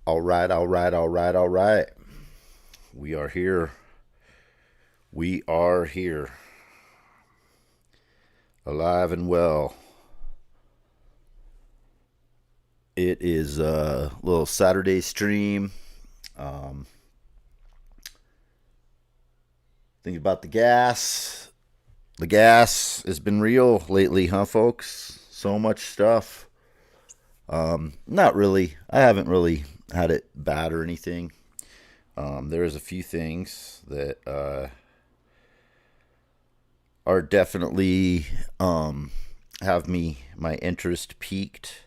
All right, all right, all right, all right. We are here. We are here. Alive and well. It is a little Saturday stream. Um, Thinking about the gas. The gas has been real lately, huh, folks? So much stuff. Not really. I haven't really had it bad or anything. There's a few things that are definitely have my interest peaked.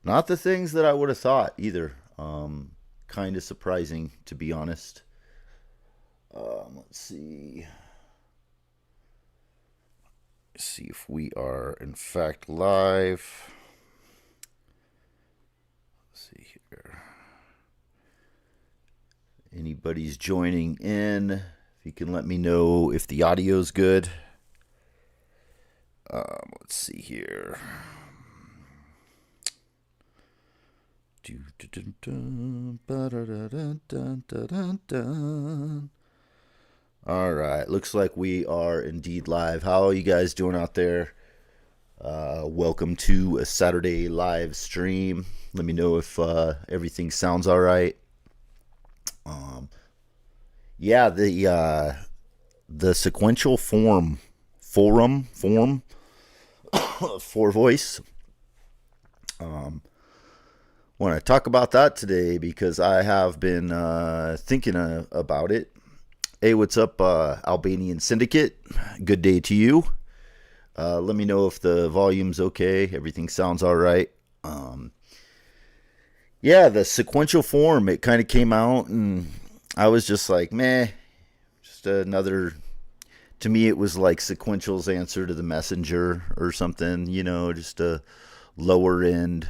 Not the things that I would have thought either. Kind of surprising, to be honest. Let's see. See if we are in fact live. Let's see here. Anybody's joining in? If you can let me know if the audio's good. Let's see here. All right, looks like we are indeed live. How are you guys doing out there? Welcome to a Saturday live stream. Let me know if everything sounds all right. Yeah, the sequential forum for voice. Want to talk about that today because I have been thinking about it. Hey, what's up, Albanian Syndicate? Good day to you. Let me know if the volume's okay. Everything sounds all right. Yeah, the sequential form, it kind of came out, and I was just like, meh, just another. To me, it was like Sequential's answer to the Messenger or something, just a lower end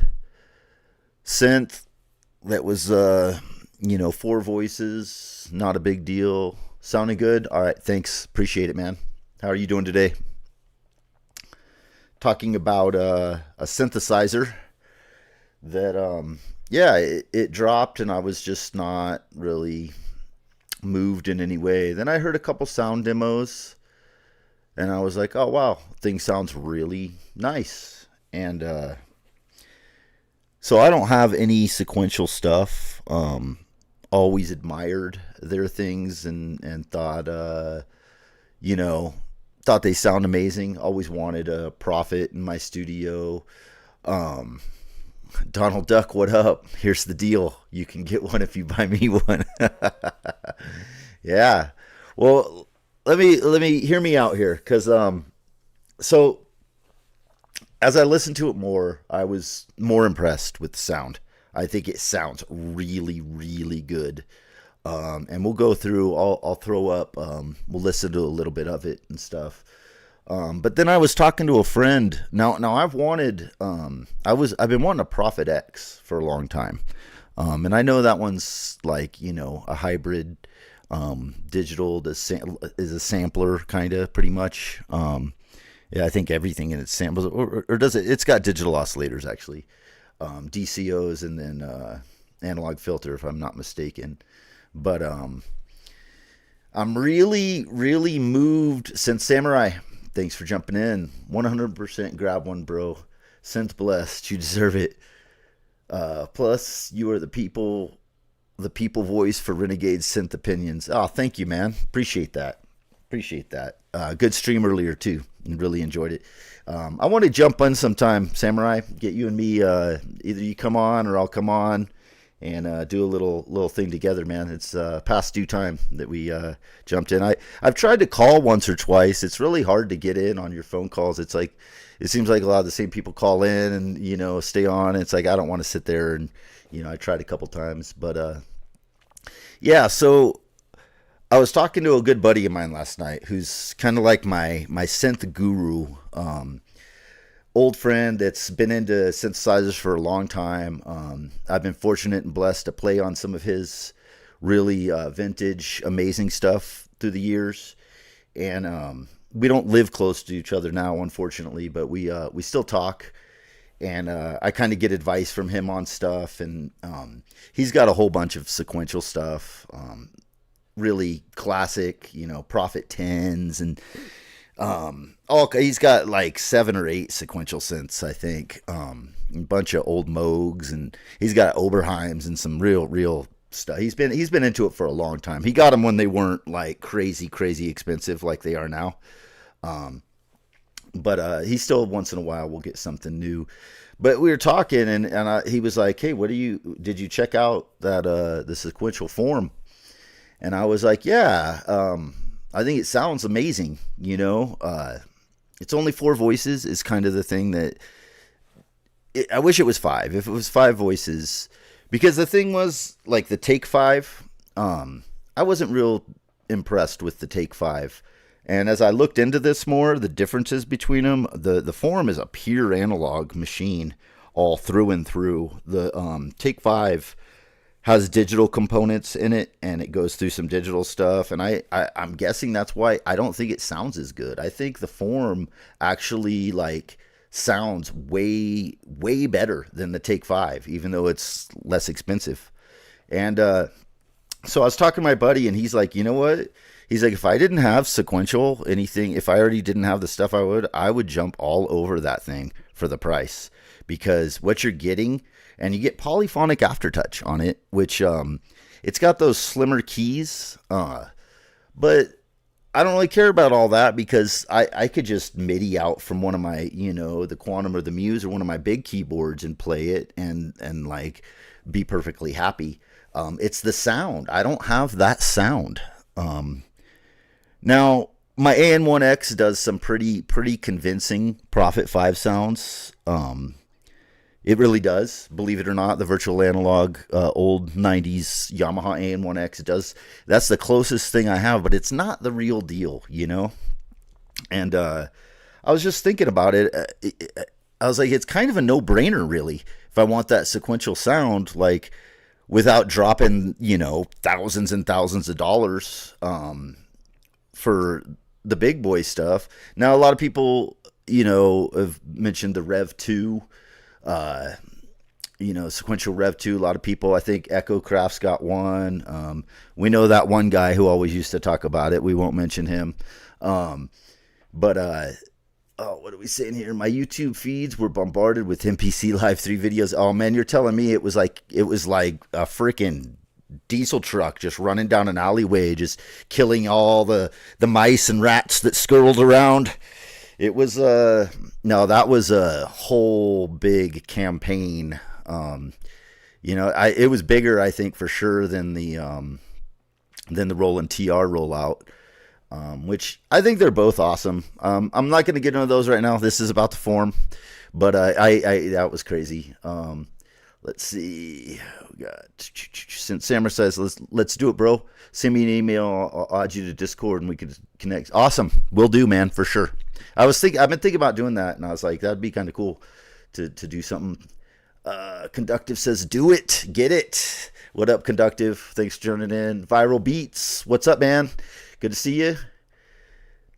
synth that was, four voices, not a big deal. Sounding good? All right, thanks. Appreciate it, man. How are you doing today? Talking about a synthesizer that, it dropped, and I was just not really moved in any way. Then I heard a couple sound demos, and I was like, oh, wow, thing sounds really nice. And so I don't have any sequential stuff. Always admired their things and thought, thought they sound amazing. Always wanted a Prophet in my studio. Donald Duck, what up? Here's the deal. You can get one if you buy me one. Yeah. Well, let me hear me out here, because so as I listened to it more, I was more impressed with the sound. I think it sounds really, really good. And we'll go through. I'll throw up. We'll listen to a little bit of it and stuff. But then I was talking to a friend. Now I've wanted. I've been wanting a Prophet X for a long time. And I know that one's like a hybrid. Digital is a sampler, kind of, pretty much. Yeah, I think everything in it samples, or does it? It's got digital oscillators, actually. DCOs, and then analog filter, if I'm not mistaken. But I'm really, really moved since Samurai. Thanks for jumping in. 100% grab one, bro. Synth blessed. You deserve it. Plus, you are the people voice for Renegade Synth Opinions. Oh, thank you, man. Appreciate that. Good stream earlier, too. Really enjoyed it. I want to jump on sometime, Samurai. Get you and me, either you come on or I'll come on and do a little thing together, man. It's past due time that we jumped in. I've tried to call once or twice. It's really hard to get in on your phone calls. It's like, it seems like a lot of the same people call in and, stay on. It's like, I don't want to sit there and, I tried a couple times. But, yeah, so I was talking to a good buddy of mine last night who's kind of like my synth guru, old friend that's been into synthesizers for a long time. I've been fortunate and blessed to play on some of his really vintage, amazing stuff through the years. And we don't live close to each other now, unfortunately, but we still talk. and I kind of get advice from him on stuff, and he's got a whole bunch of sequential stuff, really classic, Prophet 10s, and he's got like 7 or 8 sequential synths, I think, a bunch of old Moogs, and he's got Oberheims and some real stuff. He's been into it for a long time. He got them when they weren't like crazy expensive like they are now. But he still once in a while will get something new. But we were talking, and he was like, "Hey, did you check out that the sequential form?" And I was like, "Yeah, I think it sounds amazing. It's only 4 voices is kind of the thing that I wish it was 5. If it was 5 voices, because the thing was like the Take 5, I wasn't real impressed with the Take 5." And as I looked into this more, the differences between them, the form is a pure analog machine all through and through. The Take 5 has digital components in it, and it goes through some digital stuff. And I'm guessing that's why I don't think it sounds as good. I think the form actually like sounds way better than the Take 5, even though it's less expensive. And so I was talking to my buddy, and he's like, "You know what?" He's like, "If I didn't have sequential anything, if I already didn't have the stuff I would jump all over that thing for the price, because what you're getting, and you get polyphonic aftertouch on it, which it's got those slimmer keys, but I don't really care about all that, because I could just MIDI out from one of my, the Quantum or the Muse or one of my big keyboards and play it and like be perfectly happy. It's the sound. I don't have that sound. Now, my AN1X does some pretty convincing Prophet 5 sounds. It really does, believe it or not. The virtual analog, old 90s Yamaha AN1X does. That's the closest thing I have, but it's not the real deal, And I was just thinking about it. I was like, it's kind of a no-brainer, really, if I want that sequential sound, like, without dropping, thousands and thousands of dollars for the big boy stuff. Now, a lot of people, have mentioned the Rev 2, sequential Rev 2. A lot of people, I think Echo Craft's got one. We know that one guy who always used to talk about it. We won't mention him. What are we saying here? My YouTube feeds were bombarded with MPC Live 3 videos. Oh man, you're telling me it was like a freaking diesel truck just running down an alleyway, just killing all the mice and rats that skirled around. It was no, that was a whole big campaign. It was bigger, I think, for sure than the Roland TR rollout. Which I think they're both awesome. I'm not going to get into those right now. This is about the form, but I that was crazy. Let's see. We got, since Sammer says let's do it, bro. Send me an email. I'll add you to Discord and we can connect. Awesome, will do, man, for sure. I've been thinking about doing that, and I was like, that'd be kind of cool to do something. Conductive says, do it, get it. What up, Conductive? Thanks for joining in. Viral Beats, what's up, man? Good to see you.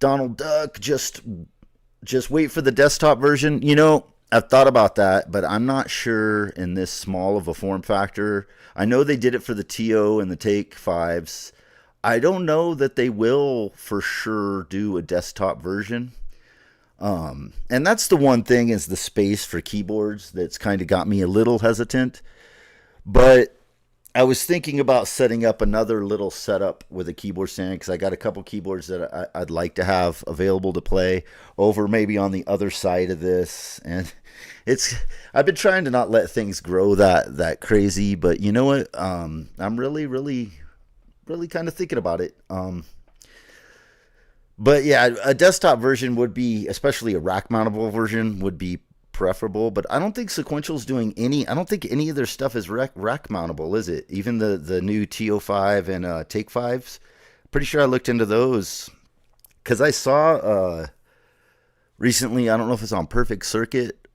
Donald Duck, just wait for the desktop version. I've thought about that, but I'm not sure in this small of a form factor. I know they did it for the TO and the Take 5s. I don't know that they will for sure do a desktop version. And that's the one thing, is the space for keyboards that's kind of got me a little hesitant. But I was thinking about setting up another little setup with a keyboard stand, because I got a couple keyboards that I'd like to have available to play over maybe on the other side of this. And I've been trying to not let things grow that crazy, but you know what? I'm really kind of thinking about it. But yeah, a desktop version would be, especially a rack mountable version, would be preferable. But I don't think Sequential's doing any. I don't think any of their stuff is rack mountable, is it? Even the new TO5 and Take 5s. Pretty sure I looked into those, because I saw recently. I don't know if it's on Perfect Circuit,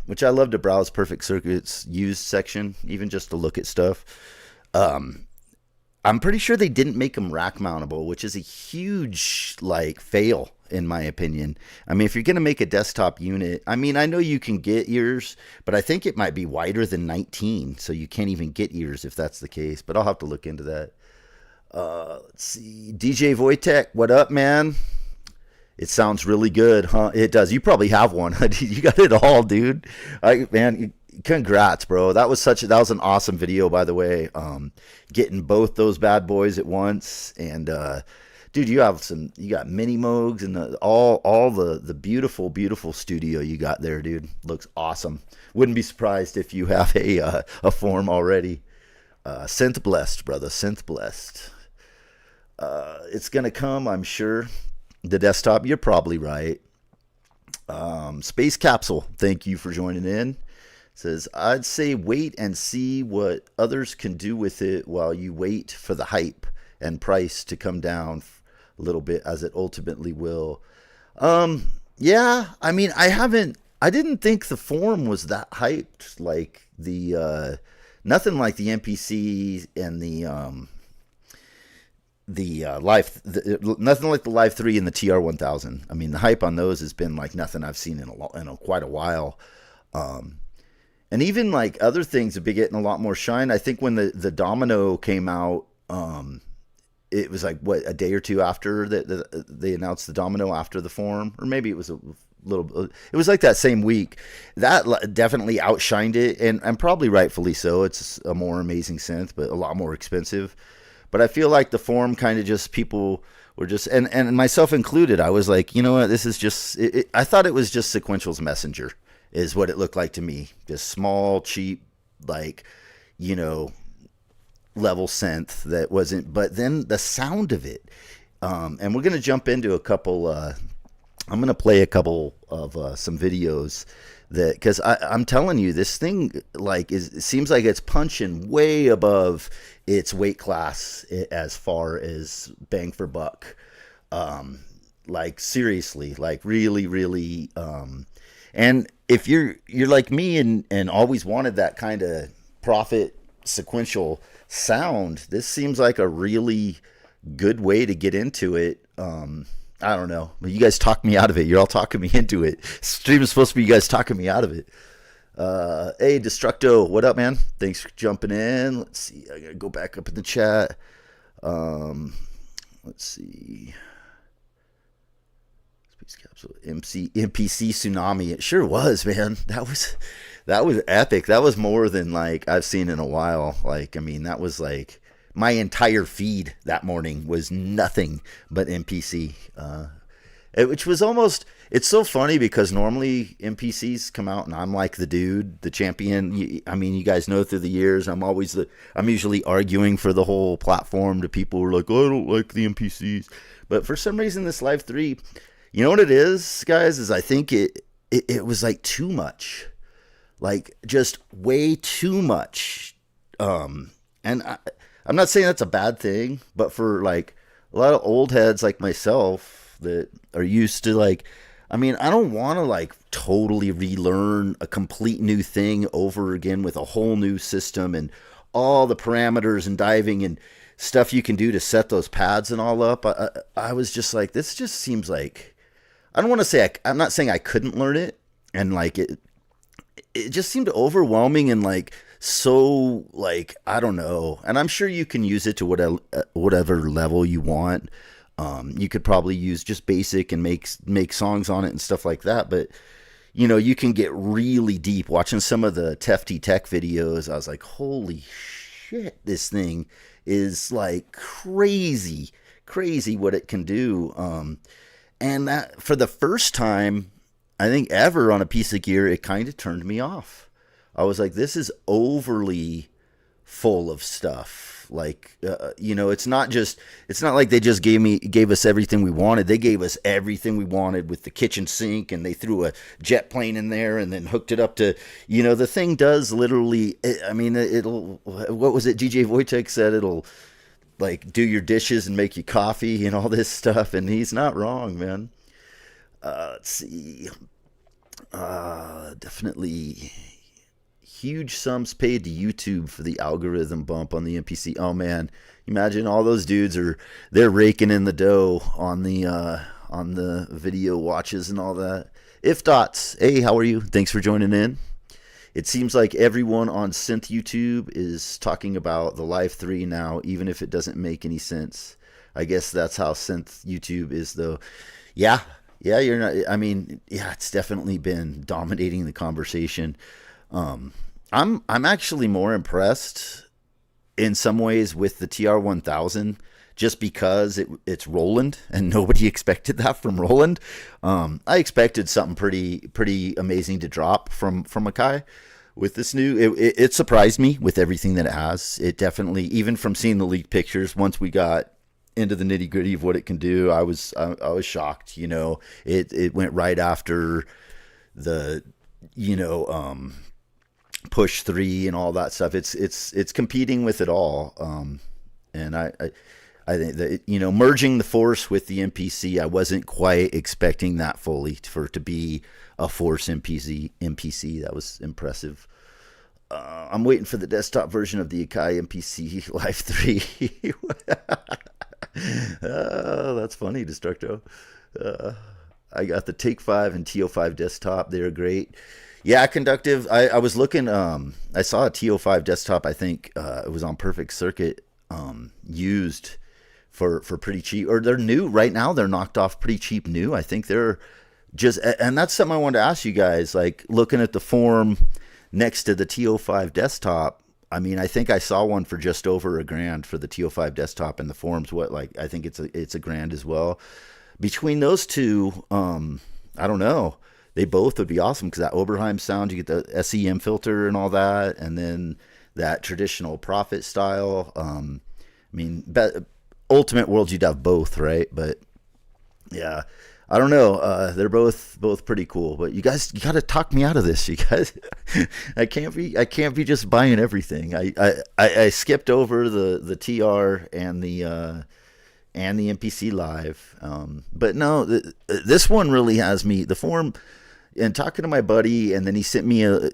which I love to browse Perfect Circuit's used section, even just to look at stuff. I'm pretty sure they didn't make them rack mountable, which is a huge fail, in my opinion. I mean, if you're going to make a desktop unit, I mean, I know you can get ears, but I think it might be wider than 19, so you can't even get ears if that's the case. But I'll have to look into that. Let's see. DJ Wojtek, what up, man? It sounds really good, huh? It does. You probably have one. You got it all, dude. Man, congrats, bro. That was an awesome video, by the way. Getting both those bad boys at once, and dude, you got mini Moogs and all the beautiful studio you got there, dude. Looks awesome. Wouldn't be surprised if you have a form already. Synth blessed, brother. Synth blessed. It's gonna come, I'm sure. The desktop, you're probably right. Space Capsule, thank you for joining in. Says, I'd say wait and see what others can do with it while you wait for the hype and price to come down a little bit, as it ultimately will. Yeah, I mean, I didn't think the form was that hyped, like nothing like the MPC and nothing like the Live 3 and the TR-1000. I mean, the hype on those has been like nothing I've seen in quite a while. And even like other things have been getting a lot more shine. I think when the Domino came out, it was like a day or two after that they announced the Domino after the form, or maybe it was a little. It was like that same week. That definitely outshined it, and probably rightfully so. It's a more amazing synth, but a lot more expensive. But I feel like the form kind of just, people were just, and myself included, I was like, you know what, this is just, I thought it was just Sequential's Messenger, is what it looked like to me. Just small, cheap, like, level synth that wasn't, but then the sound of it. And we're going to jump into a couple, I'm going to play a couple of some videos that, because I'm telling you, this thing like it seems like it's punching way above its weight class as far as bang for buck. Like seriously, like really. And if you're like me and always wanted that kind of Prophet sequential sound, this seems like a really good way to get into it. I don't know. You guys talk me out of it. You're all talking me into it. Stream is supposed to be you guys talking me out of it. Hey, Destructo, what up, man? Thanks for jumping in. Let's see. I gotta go back up in the chat. Let's see. Space Capsule, MPC Tsunami. It sure was, man. That was epic. That was more than like I've seen in a while. Like, I mean, that was like my entire feed that morning was nothing but MPC. Which was almost, it's so funny because normally MPCs come out and I'm like the dude, the champion. I mean, you guys know through the years, I'm usually arguing for the whole platform to people who are like, oh, I don't like the MPCs. But for some reason, this Live 3, you know what it is, guys, is I think it was like too much. Like just way too much. And I'm not saying that's a bad thing, but for like a lot of old heads like myself that are used to like, I mean, I don't want to like totally relearn a complete new thing over again with a whole new system and all the parameters and diving and stuff you can do to set those pads and all up. I was just like, this just seems like, I don't want to say, I'm not saying I couldn't learn it, and like it just seemed overwhelming and like, so like, I don't know. And I'm sure you can use it to whatever level you want. You could probably use just basic and make songs on it and stuff like that. But, you can get really deep. Watching some of the Tefty Tech videos, I was like, holy shit, this thing is like crazy what it can do. And that, for the first time, I think ever on a piece of gear, it kind of turned me off. I was like, this is overly full of stuff. Like, it's not like they just gave us everything we wanted. They gave us everything we wanted with the kitchen sink, and they threw a jet plane in there and then hooked it up to, the thing does literally, it'll, what was it? DJ Wojtek said it'll like do your dishes and make you coffee and all this stuff. And he's not wrong, man. Let's see. Definitely huge sums paid to YouTube for the algorithm bump on the MPC. Oh man, imagine all those dudes they're raking in the dough on the on the video watches and all that. If Dots, hey, how are you? Thanks for joining in. It seems like everyone on Synth YouTube is talking about the Live 3 now, even if it doesn't make any sense. I guess that's how Synth YouTube is, though. Yeah, you're not. I mean, yeah, it's definitely been dominating the conversation. I'm actually more impressed in some ways with the TR-1000, just because it's Roland, and nobody expected that from Roland. I expected something pretty amazing to drop from Akai. With this new, it surprised me with everything that it has. It definitely, even from seeing the leaked pictures, once we got into the nitty gritty of what it can do, I was shocked. You know, it went right after the, push 3 and all that stuff. It's competing with it all. And I think that, merging the Force with the MPC, I wasn't quite expecting that fully for it to be a Force MPC. That was impressive. I'm waiting for the desktop version of the Akai MPC Live 3. Oh, that's funny, Destructo. I got the Take-5 and TO5 desktop. They're great. Yeah, Conductive. I was looking. I saw a TO5 desktop. I think it was on Perfect Circuit, used for pretty cheap. Or they're new right now. They're knocked off pretty cheap new. I think they're just. And that's something I wanted to ask you guys. Like looking at the form next to the TO5 desktop. I mean, I think I saw one for just over $1,000 for the TO5 desktop, and the forms. I think it's $1,000 as well. Between those two, I don't know. They both would be awesome because that Oberheim sound, you get the SEM filter and all that, and then that traditional Prophet style. Ultimate World, you'd have both, right? But yeah, I don't know. They're both pretty cool. But you got to talk me out of this. You guys, I can't be just buying everything. I skipped over the TR and the MPC Live. But no, this one really has me. The form. And talking to my buddy, and then he sent me a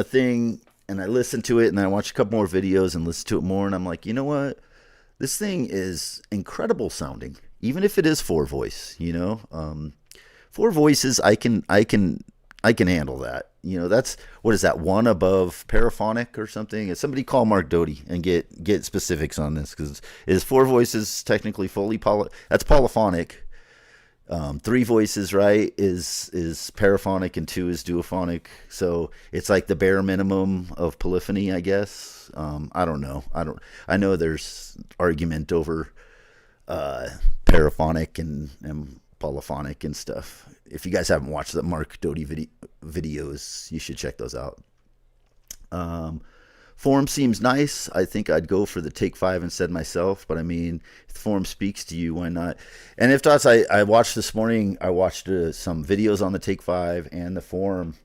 thing, and I listened to it, and then I watched a couple more videos and listened to it more, and I'm like, you know what? This thing is incredible sounding, even if it is 4-voice. 4 voices, I can handle that. That's, what is that, one above paraphonic or something? Somebody call Mark Doty and get specifics on this, because is 4 voices technically fully that's polyphonic. 3 voices, right, is paraphonic, and 2 is duophonic. So it's like the bare minimum of polyphony, I guess. I don't know. I know there's argument over paraphonic and polyphonic and stuff. If you guys haven't watched the Mark Doty videos, you should check those out. Form seems nice. I think I'd go for the Take-5 instead myself, but I mean, if the form speaks to you, why not? And if Dots, I watched this morning, I watched some videos on the Take-5 and the form,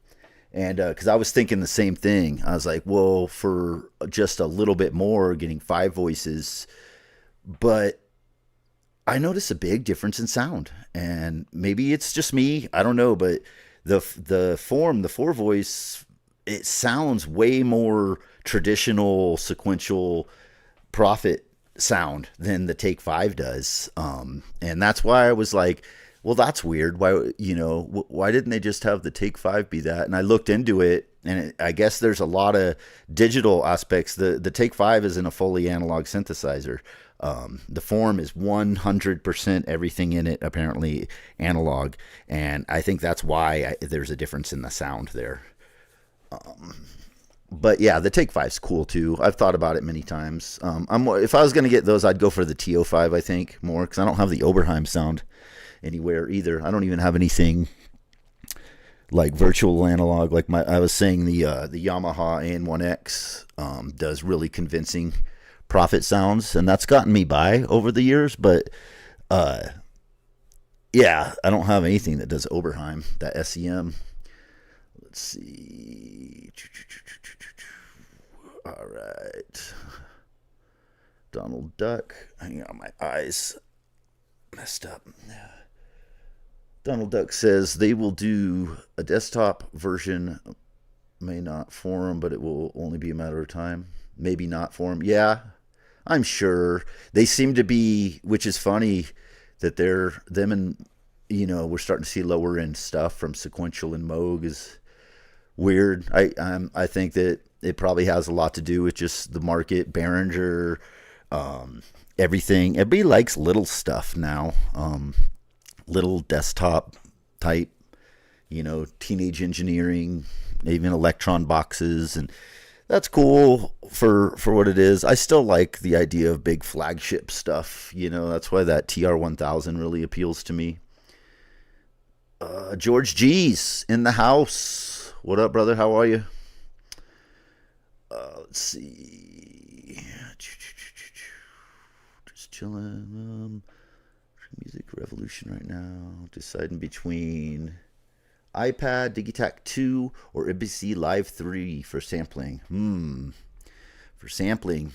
and because I was thinking the same thing. I was like, well, for just a little bit more, getting 5 voices, but I noticed a big difference in sound, and maybe it's just me, I don't know, but the form, the 4-voice, it sounds way more traditional sequential Prophet sound than the Take-5 does. And that's why I was like, well, that's weird. Why didn't they just have the Take-5 be that? And I looked into it, and I guess there's a lot of digital aspects. The Take-5 isn't a fully analog synthesizer. The form is 100% everything in it apparently analog, and I think that's why there's a difference in the sound there. But yeah, the Take-5 is cool too. I've thought about it many times. If I was going to get those, I'd go for the TO5, I think, more, because I don't have the Oberheim sound anywhere either. I don't even have anything like virtual analog. Like I was saying, the Yamaha AN1X does really convincing Prophet sounds, and that's gotten me by over the years. But yeah, I don't have anything that does Oberheim, that SEM. Let's see. All right. Donald Duck. Hang on, my eyes messed up. Donald Duck says they will do a desktop version, may not forum, but it will only be a matter of time. Maybe not forum. Yeah, I'm sure. They seem to be, which is funny, that them and we're starting to see lower end stuff from Sequential and Moog is weird. I think that it probably has a lot to do with just the market, Behringer, everything. Everybody likes little stuff now, little desktop type, teenage engineering, even Electron boxes, and that's cool for what it is. I still like the idea of big flagship stuff. That's why that TR-1000 really appeals to me. George G's in the house. What up, brother? How are you? Let's see. Just chilling. Music revolution right now. Deciding between iPad, Digitac 2, or MPC Live 3 for sampling. For sampling.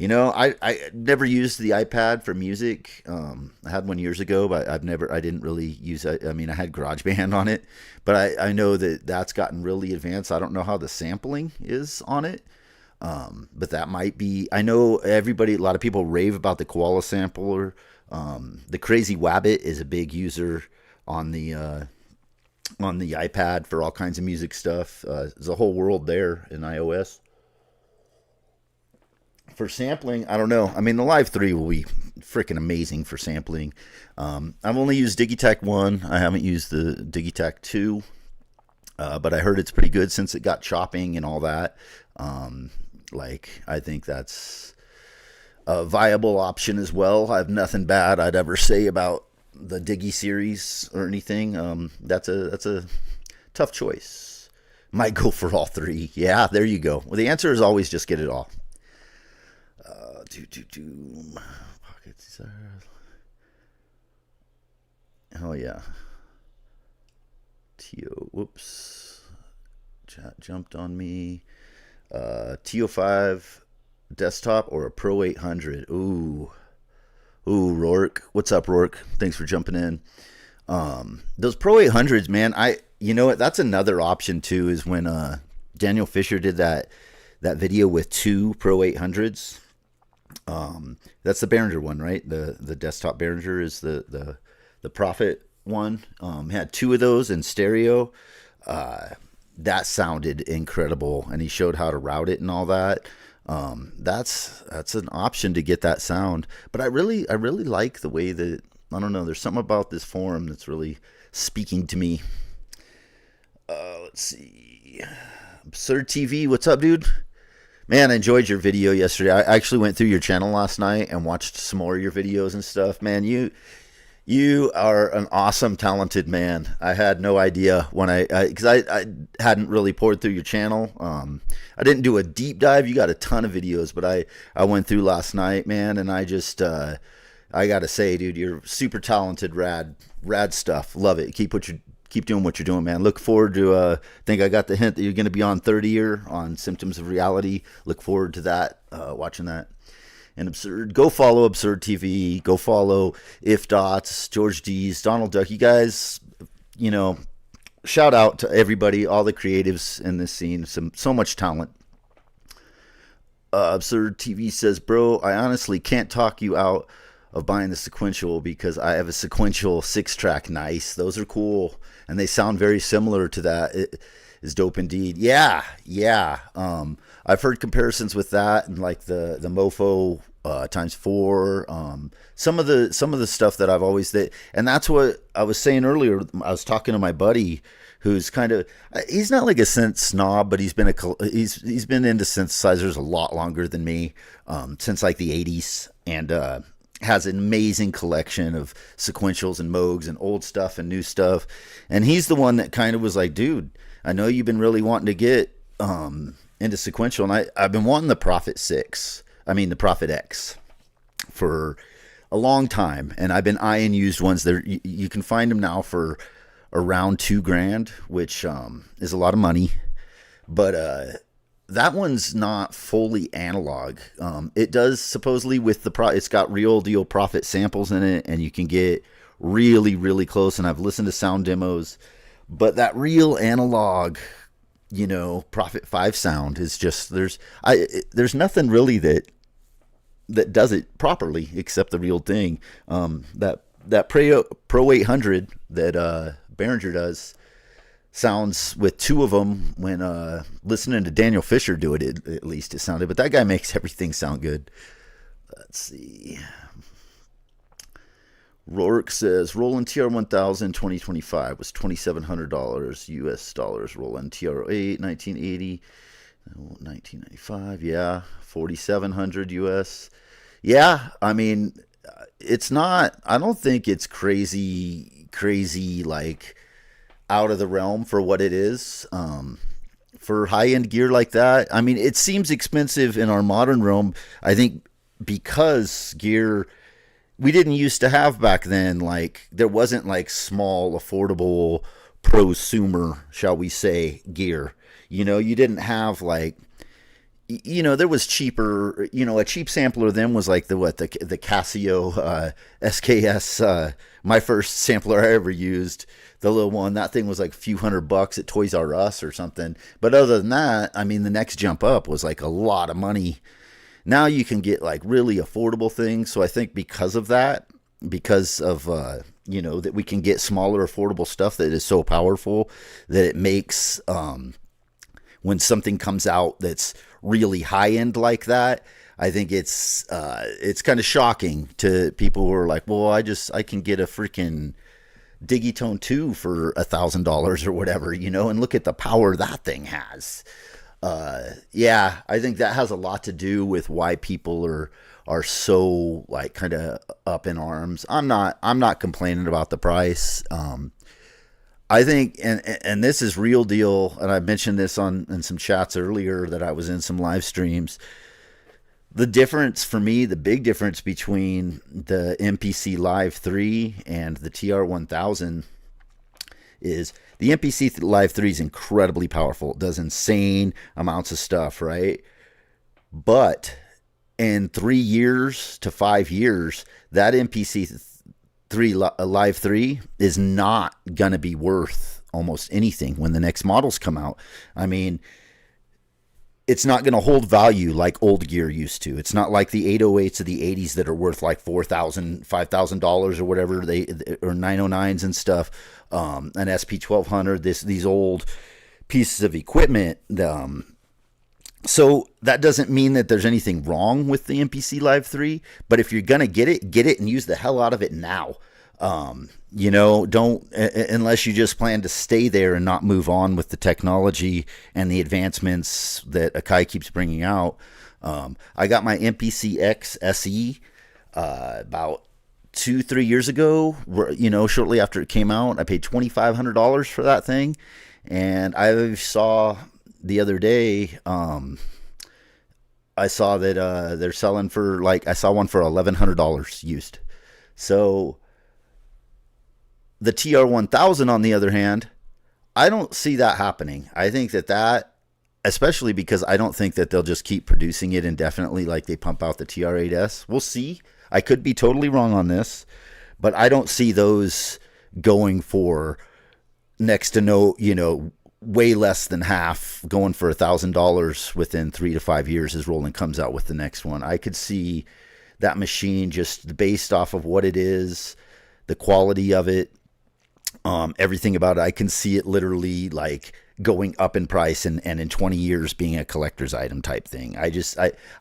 I never used the iPad for music. I had one years ago, but I didn't really use it. I mean, I had GarageBand on it, but I know that that's gotten really advanced. I don't know how the sampling is on it. But that might be, I know a lot of people rave about the Koala sampler. The Crazy Wabbit is a big user on the iPad for all kinds of music stuff. There's a whole world there in iOS. For sampling, I don't know. I mean, the Live 3 will be freaking amazing for sampling. I've only used Digitac 1. I haven't used the Digitac 2. But I heard it's pretty good since it got chopping and all that. I think that's a viable option as well. I have nothing bad I'd ever say about the Diggy series or anything. That's a tough choice. Might go for all three. Yeah, there you go. Well, the answer is always just get it all. Pockets. Oh yeah. Whoops. Chat jumped on me. TO5 desktop or a Pro 800. Ooh, Rourke. What's up, Rourke? Thanks for jumping in. Those Pro 800s, man. You know what? That's another option too. Is when Daniel Fisher did that video with 2 Pro 800s. That's the Behringer one, right? The desktop Behringer is the Prophet one. Had 2 of those in stereo. That sounded incredible, and he showed how to route it and all that. That's an option to get that sound. But I really like the way that, I don't know, there's something about this forum that's really speaking to me. Let's see. Absurd TV, what's up, dude? Man, I enjoyed your video yesterday. I actually went through your channel last night and watched some more of your videos and stuff. Man, you are an awesome, talented man. I had no idea when because I hadn't really poured through your channel. I didn't do a deep dive. You got a ton of videos, but I went through last night, man, and I just I gotta say, dude, you're super talented, rad stuff. Love it. Keep doing what you're doing, man. Look forward to, I think I got the hint that you're going to be on 30-year on Symptoms of Reality. Look forward to that, watching that. And Absurd, go follow Absurd TV. Go follow If Dots, George D's, Donald Duck. You guys, shout out to everybody, all the creatives in this scene. So much talent. Absurd TV says, bro, I honestly can't talk you out of buying the Sequential because I have a Sequential 6-track. Nice. Those are cool. And they sound very similar to that. It is dope indeed. Yeah. I've heard comparisons with that and like the Mofo x4. Some of the stuff that I've always and that's what I was saying earlier. I was talking to my buddy who's kind of, he's not like a synth snob, but he's been he's been into synthesizers a lot longer than me, since like the 80s, and has an amazing collection of sequentials and Moogs and old stuff and new stuff. And he's the one that kind of was like, dude, I know you've been really wanting to get into sequential, and I've been wanting the Prophet X for a long time, and I've been eyeing used ones. There, you can find them now for around $2,000, which is a lot of money, but that one's not fully analog. It does supposedly with it's got real deal Prophet samples in it, and you can get really, really close. And I've listened to sound demos, but that real analog, Prophet 5 sound is just, there's nothing really that that does it properly, except the real thing. That Pro 800 that Behringer does sounds with two of them when listening to Daniel Fisher do it, at least it sounded. But that guy makes everything sound good. Let's see. Rourke says Roland TR-1000 2025 was $2,700 US dollars. Roland TR-08 1980, 1995, yeah, 4,700 US. Yeah, I mean, it's not. I don't think it's crazy like out of the realm for what it is. For high end gear like that, I mean, it seems expensive in our modern realm. I think because gear we didn't used to have back then, like there wasn't like small, affordable prosumer, shall we say, gear. You didn't have like, there was cheaper, a cheap sampler then was like the Casio SKS, my first sampler I ever used, the little one. That thing was like a few $100 at Toys R Us or something. But other than that, I mean, the next jump up was like a lot of money. Now you can get like really affordable things. So I think because of that, that we can get smaller, affordable stuff that is so powerful that it makes, when something comes out that's really high end like that, I think it's kind of shocking to people who are like, well, I can get a freaking Digitone 2 for $1,000 or whatever, and look at the power that thing has. Yeah, I think that has a lot to do with why people are so like kind of up in arms. I'm not complaining about the price. I think, and this is real deal, and I mentioned this in some chats earlier that I was in some live streams. The difference for me, the big difference between the MPC Live 3 and the TR-1000 is the MPC Live 3 is incredibly powerful. It does insane amounts of stuff, right? But in 3 years to 5 years, that MPC 3 Live 3 is not going to be worth almost anything when the next models come out. I mean, it's not going to hold value like old gear used to. It's not like the 808s of the 80s that are worth like $4,000, $5,000 or whatever, or 909s and stuff. An SP1200, these old pieces of equipment. So that doesn't mean that there's anything wrong with the MPC Live 3, but if you're going to get it and use the hell out of it now. Don't, unless you just plan to stay there and not move on with the technology and the advancements that Akai keeps bringing out. I got my MPC X SE about 2-3 years ago, shortly after it came out. I paid $2,500 for that thing, and I saw the other day, I saw that they're selling for I saw one for $1,100 used. So the TR-1000, on the other hand, I don't see that happening. I think that, especially because I don't think that they'll just keep producing it indefinitely like they pump out the TR-8S. We'll see. I could be totally wrong on this, but I don't see those going for next to no, way less than half, going for $1,000 within 3 to 5 years as Roland comes out with the next one. I could see that machine just based off of what it is, the quality of it, everything about it. I can see it literally like going up in price and in 20 years being a collector's item type thing.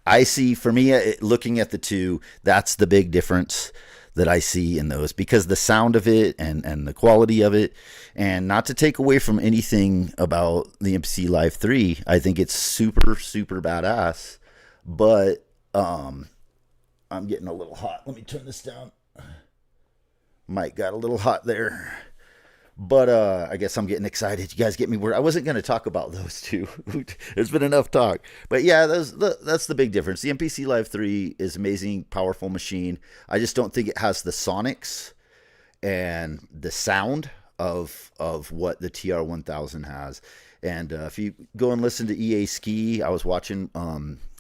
I see, for me, looking at the two, that's the big difference that I see in those, because the sound of it and the quality of it, and not to take away from anything about the MPC Live 3, I think it's super, super badass, but I'm getting a little hot. Let me turn this down. Mike got a little hot there. But I guess I'm getting excited. You guys get me where I wasn't going to talk about those two. There's been enough talk. But yeah, that's the big difference. The MPC Live 3 is an amazing, powerful machine. I just don't think it has the sonics and the sound of what the TR-1000 has. And if you go and listen to EA Ski, I was watching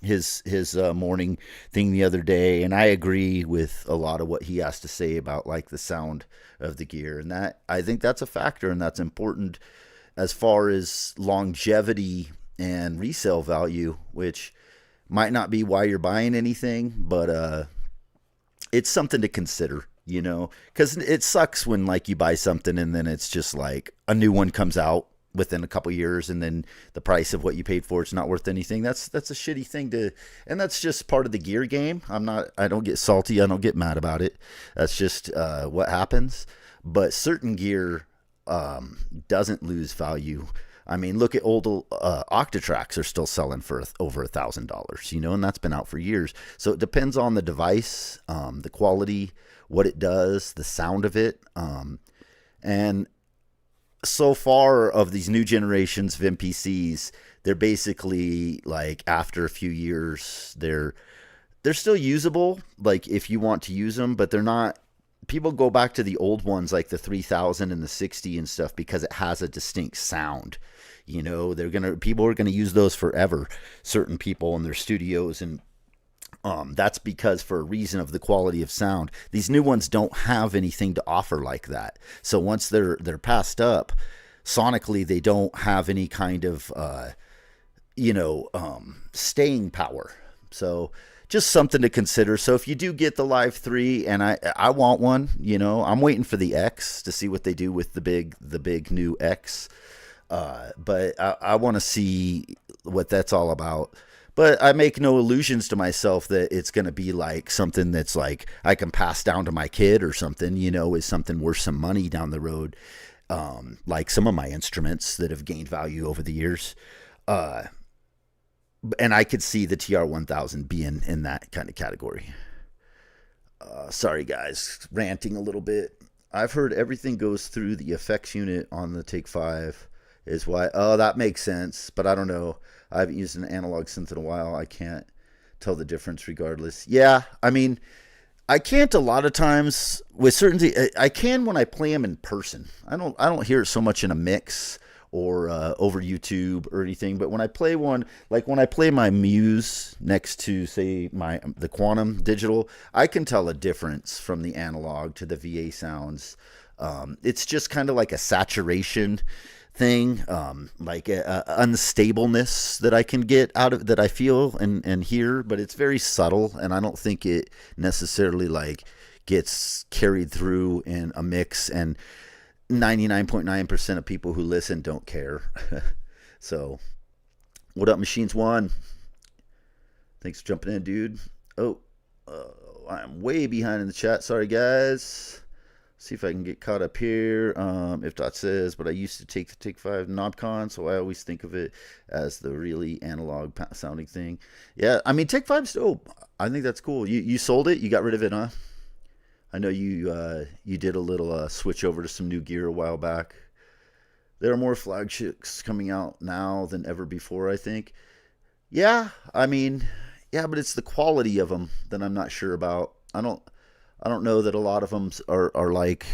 his morning thing the other day, and I agree with a lot of what he has to say about like the sound of the gear, and that I think that's a factor, and that's important as far as longevity and resale value, which Might not be why you're buying anything, but it's something to consider, you know, because it sucks when like you buy something and then it's just like a new one comes out within a couple years and then the price of what you paid for it's not worth anything. That's a shitty thing to, and that's just part of the gear game. I don't get salty, I don't get mad about it. That's just what happens. But certain gear doesn't lose value. I mean, look at old Octatracks are still selling for over $1,000, you know, and that's been out for years. So it depends on the device, the quality, what it does, the sound of it, and so far of these new generations of MPCs, they're basically like after a few years, they're still usable, like if you want to use them, but they're not. People go back to the old ones like the 3000 and the 60 and stuff because it has a distinct sound. You know, people are gonna use those forever. Certain people in their studios, and that's because for a reason of the quality of sound. These new ones don't have anything to offer like that. So once they're passed up, sonically they don't have any kind of staying power. So just something to consider. So if you do get the Live 3, and I want one, you know, I'm waiting for the X to see what they do with the big new X. But I want to see what that's all about. But I make no illusions to myself that it's going to be like something that's like I can pass down to my kid or something, you know, is something worth some money down the road. Like some of my instruments that have gained value over the years. And I could see the TR-1000 being in that kind of category. Sorry, guys, ranting a little bit. I've heard everything goes through the effects unit on the Take 5 is why. Oh, that makes sense, but I don't know. I haven't used an analog synth in a while. I can't tell the difference regardless. Yeah, I mean, I can't a lot of times with certainty. I can when I play them in person. I don't hear it so much in a mix or over YouTube or anything. But when I play one, like when I play my Muse next to, say, the Quantum Digital, I can tell a difference from the analog to the VA sounds. It's just kind of like a saturation thing, like a unstableness that I can get out of that I feel and hear, but it's very subtle, and I don't think it necessarily like gets carried through in a mix, and 99.9% of people who listen don't care. So, what up, Machines One? Thanks for jumping in, dude. I'm way behind in the chat. Sorry, guys. See if I can get caught up here. If Dot says, but I used to take the Take 5 Knobcon, so I always think of it as the really analog sounding thing. Yeah, I mean, Take 5's dope. I think that's cool. You sold it? You got rid of it, huh? I know you did a little switch over to some new gear a while back. There are more flagships coming out now than ever before, I think. Yeah, I mean, yeah, but it's the quality of them that I'm not sure about. I don't know that a lot of them are like,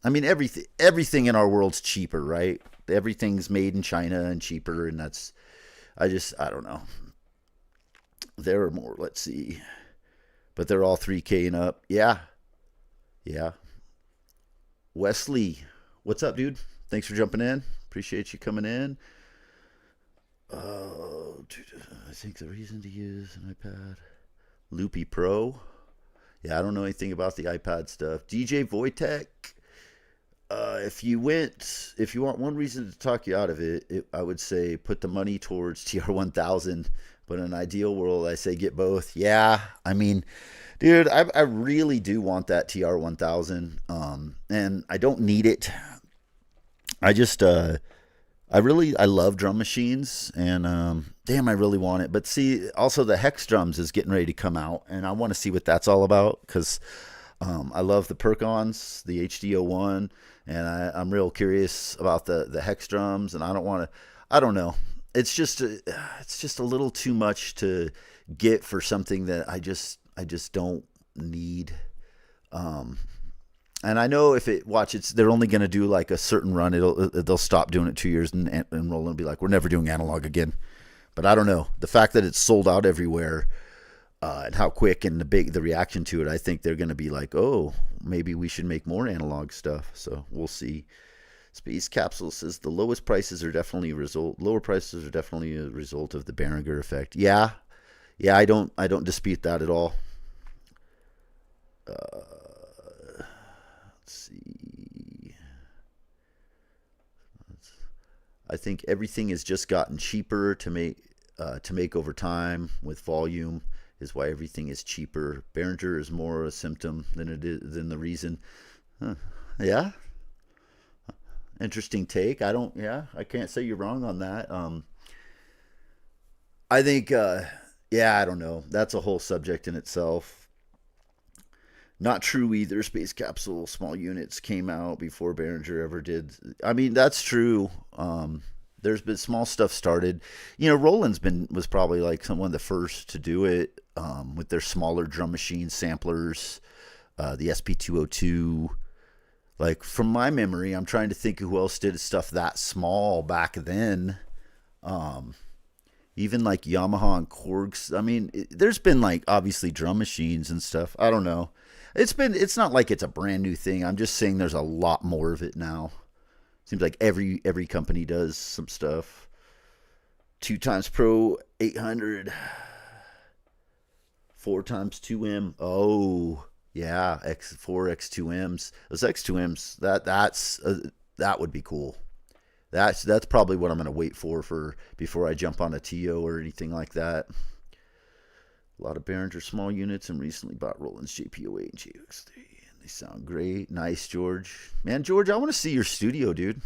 I mean, everything in our world's cheaper, right? Everything's made in China and cheaper, and I don't know. There are more, let's see. But they're all 3K and up. Yeah. Wesley, what's up, dude? Thanks for jumping in. Appreciate you coming in. Dude, I think the reason to use an iPad. Loopy Pro. Yeah, I don't know anything about the iPad stuff. DJ Wojtek, if you want one reason to talk you out of it, I would say put the money towards TR-1000. But in an ideal world, I say get both. Yeah, I mean, dude, I really do want that TR-1000, and I don't need it. I just, I love drum machines, and damn, I really want it. But see, also the Hex drums is getting ready to come out, and I want to see what that's all about, because I love the Percons, the HD01, and I'm real curious about the Hex drums, and I don't know. It's just a little too much to get for something that I just don't need. And I know if they're only going to do like a certain run. They'll stop doing it 2 years and Roland will be like, we're never doing analog again. But I don't know. The fact that it's sold out everywhere, and how quick and the reaction to it, I think they're going to be like, oh, maybe we should make more analog stuff. So we'll see. Space Capsule says the lower prices are definitely a result of the Behringer effect. Yeah, Yeah, I don't dispute that at all. Let's see. I think everything has just gotten cheaper to make over time with volume is why everything is cheaper. Behringer is more a symptom than the reason. Huh. Yeah, interesting take. I can't say you're wrong on that. I think yeah, I don't know. That's a whole subject in itself. Not true either. Space capsule small units came out before Behringer ever did. I mean, that's true. There's been small stuff started. Roland's been was probably like one of the first to do it with their smaller drum machine samplers, the SP202. Like from my memory, I'm trying to think of who else did stuff that small back then. Um, Even like Yamaha and Korgs. I mean, there's been like obviously drum machines and stuff. I don't know. It's not like it's a brand new thing. I'm just saying there's a lot more of it now. Seems like every company does some stuff. 2 times Pro 800, 4 times 2M. Oh, yeah, X4 X2Ms. Those X2Ms, that would be cool. That's probably what I'm going to wait for before I jump on a TO or anything like that. A lot of Behringer small units and recently bought Roland's JP08 and JX3. They sound great. Nice, George. Man, George, I want to see your studio, dude.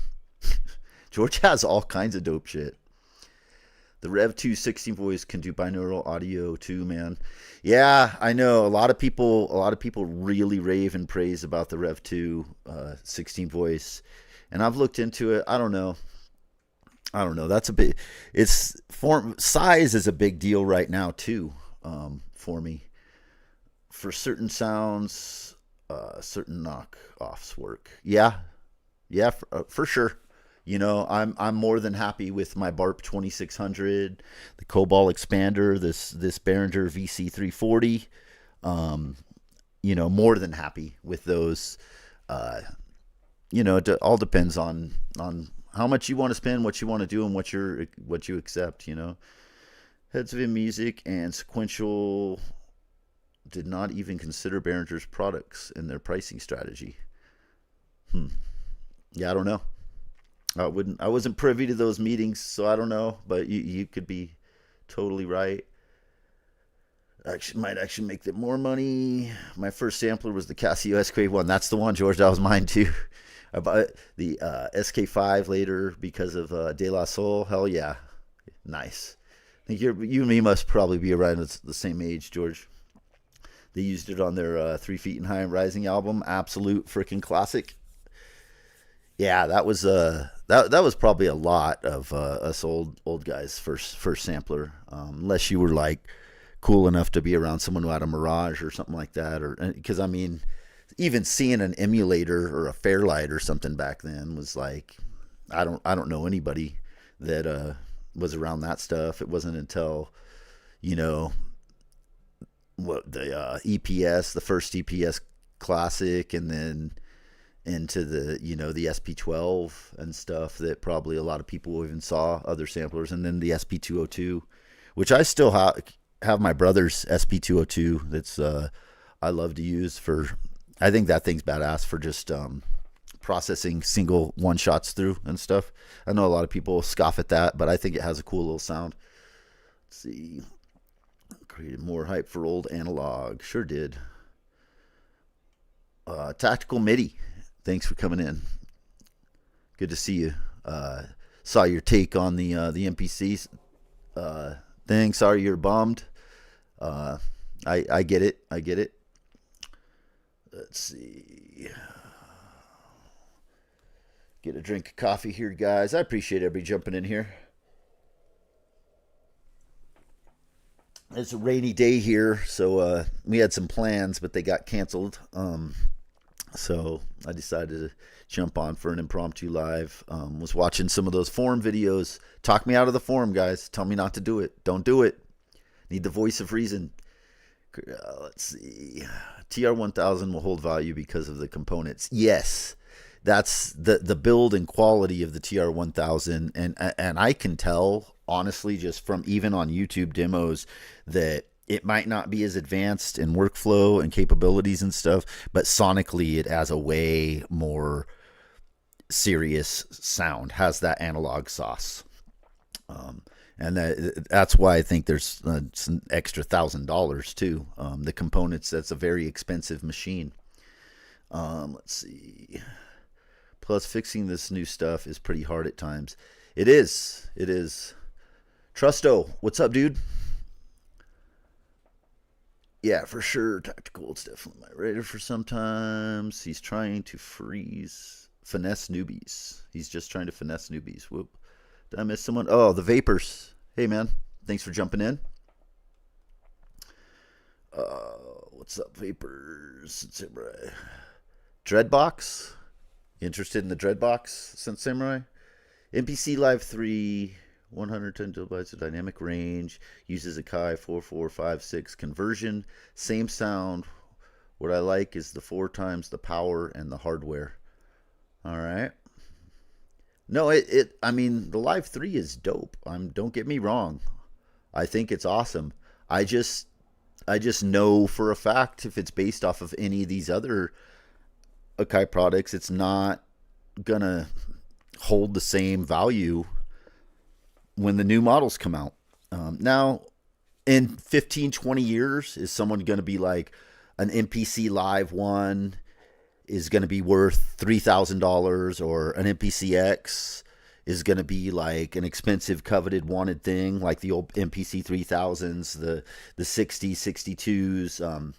George has all kinds of dope shit. The Rev 2 16 voice can do binaural audio too, man. Yeah, I know. A lot of people really rave and praise about the Rev 2 16 voice. And I've looked into it. I don't know. That's a big. It's form size is a big deal right now too, for me. For certain sounds, certain knockoffs work. Yeah, for sure. I'm more than happy with my Barp 2600, the Cobalt expander, this Behringer VC340. Um, more than happy with those. Uh, it all depends on how much you want to spend, what you want to do, and what you accept. Heads of In Music and Sequential did not even consider Behringer's products in their pricing strategy. Yeah, I don't know. I wasn't privy to those meetings, so I don't know. But you could be totally right. Actually, might actually make them more money. My first sampler was the Casio SK1. That's the one, George. That was mine too. I bought the SK5 later because of De La Soul. Hell yeah, nice. I think you and me must probably be around the same age, George. They used it on their 3 Feet and High and Rising album. Absolute freaking classic. Yeah, that was probably a lot of us old guys first sampler. Unless you were like cool enough to be around someone who had a Mirage or something like that, or because I mean, even seeing an emulator or a Fairlight or something back then was like, I don't know anybody that was around that stuff. It wasn't until you know what the EPS, the first EPS classic, and then into the SP12 and stuff that probably a lot of people even saw other samplers, and then the SP202, which I still have my brother's SP202 that's I love to use for. I think that thing's badass for just processing single one shots through and stuff. I know a lot of people scoff at that, but I think it has a cool little sound. Let's see. Created more hype for old analog. Sure did. Tactical MIDI. Thanks for coming in. Good to see you. Saw your take on the MPC thing. Sorry you're bummed. I get it. I get it. Let's see. Get a drink of coffee here, guys. I appreciate everybody jumping in here. It's a rainy day here, so we had some plans, but they got canceled. So I decided to jump on for an impromptu live. Was watching some of those forum videos. Talk me out of the forum, guys. Tell me not to do it. Don't do it. Need the voice of reason. Let's see. TR-1000 will hold value because of the components. Yes, that's the build and quality of the TR-1000, and I can tell honestly, just from even on YouTube demos, that it might not be as advanced in workflow and capabilities and stuff, but sonically it has a way more serious sound, has that analog sauce. And that's why I think there's some extra $1,000 too. The components, that's a very expensive machine. Let's see. Plus, fixing this new stuff is pretty hard at times. It is. It is. Trusto, what's up, dude? Yeah, for sure. Tactical, it's definitely my radar for sometimes. He's trying to finesse newbies. He's just trying to finesse newbies. Whoop. Did I miss someone? Oh, the Vapors. Hey, man. Thanks for jumping in. What's up, Vapors? Samurai. Dreadbox? Interested in the Dreadbox, since Samurai? MPC Live 3, 110 kilobytes of dynamic range, uses a Kai 4456 conversion. Same sound. What I like is the 4 times the power and the hardware. All right. No, I mean, the Live 3 is dope. Don't get me wrong. I think it's awesome. I just know for a fact, if it's based off of any of these other Akai products, it's not gonna hold the same value when the new models come out. Now, in 15, 20 years, is someone going to be like, an MPC Live 1 is going to be worth $3,000, or an MPC X is going to be like an expensive, coveted, wanted thing, like the old MPC 3000s, the 60s, 62s,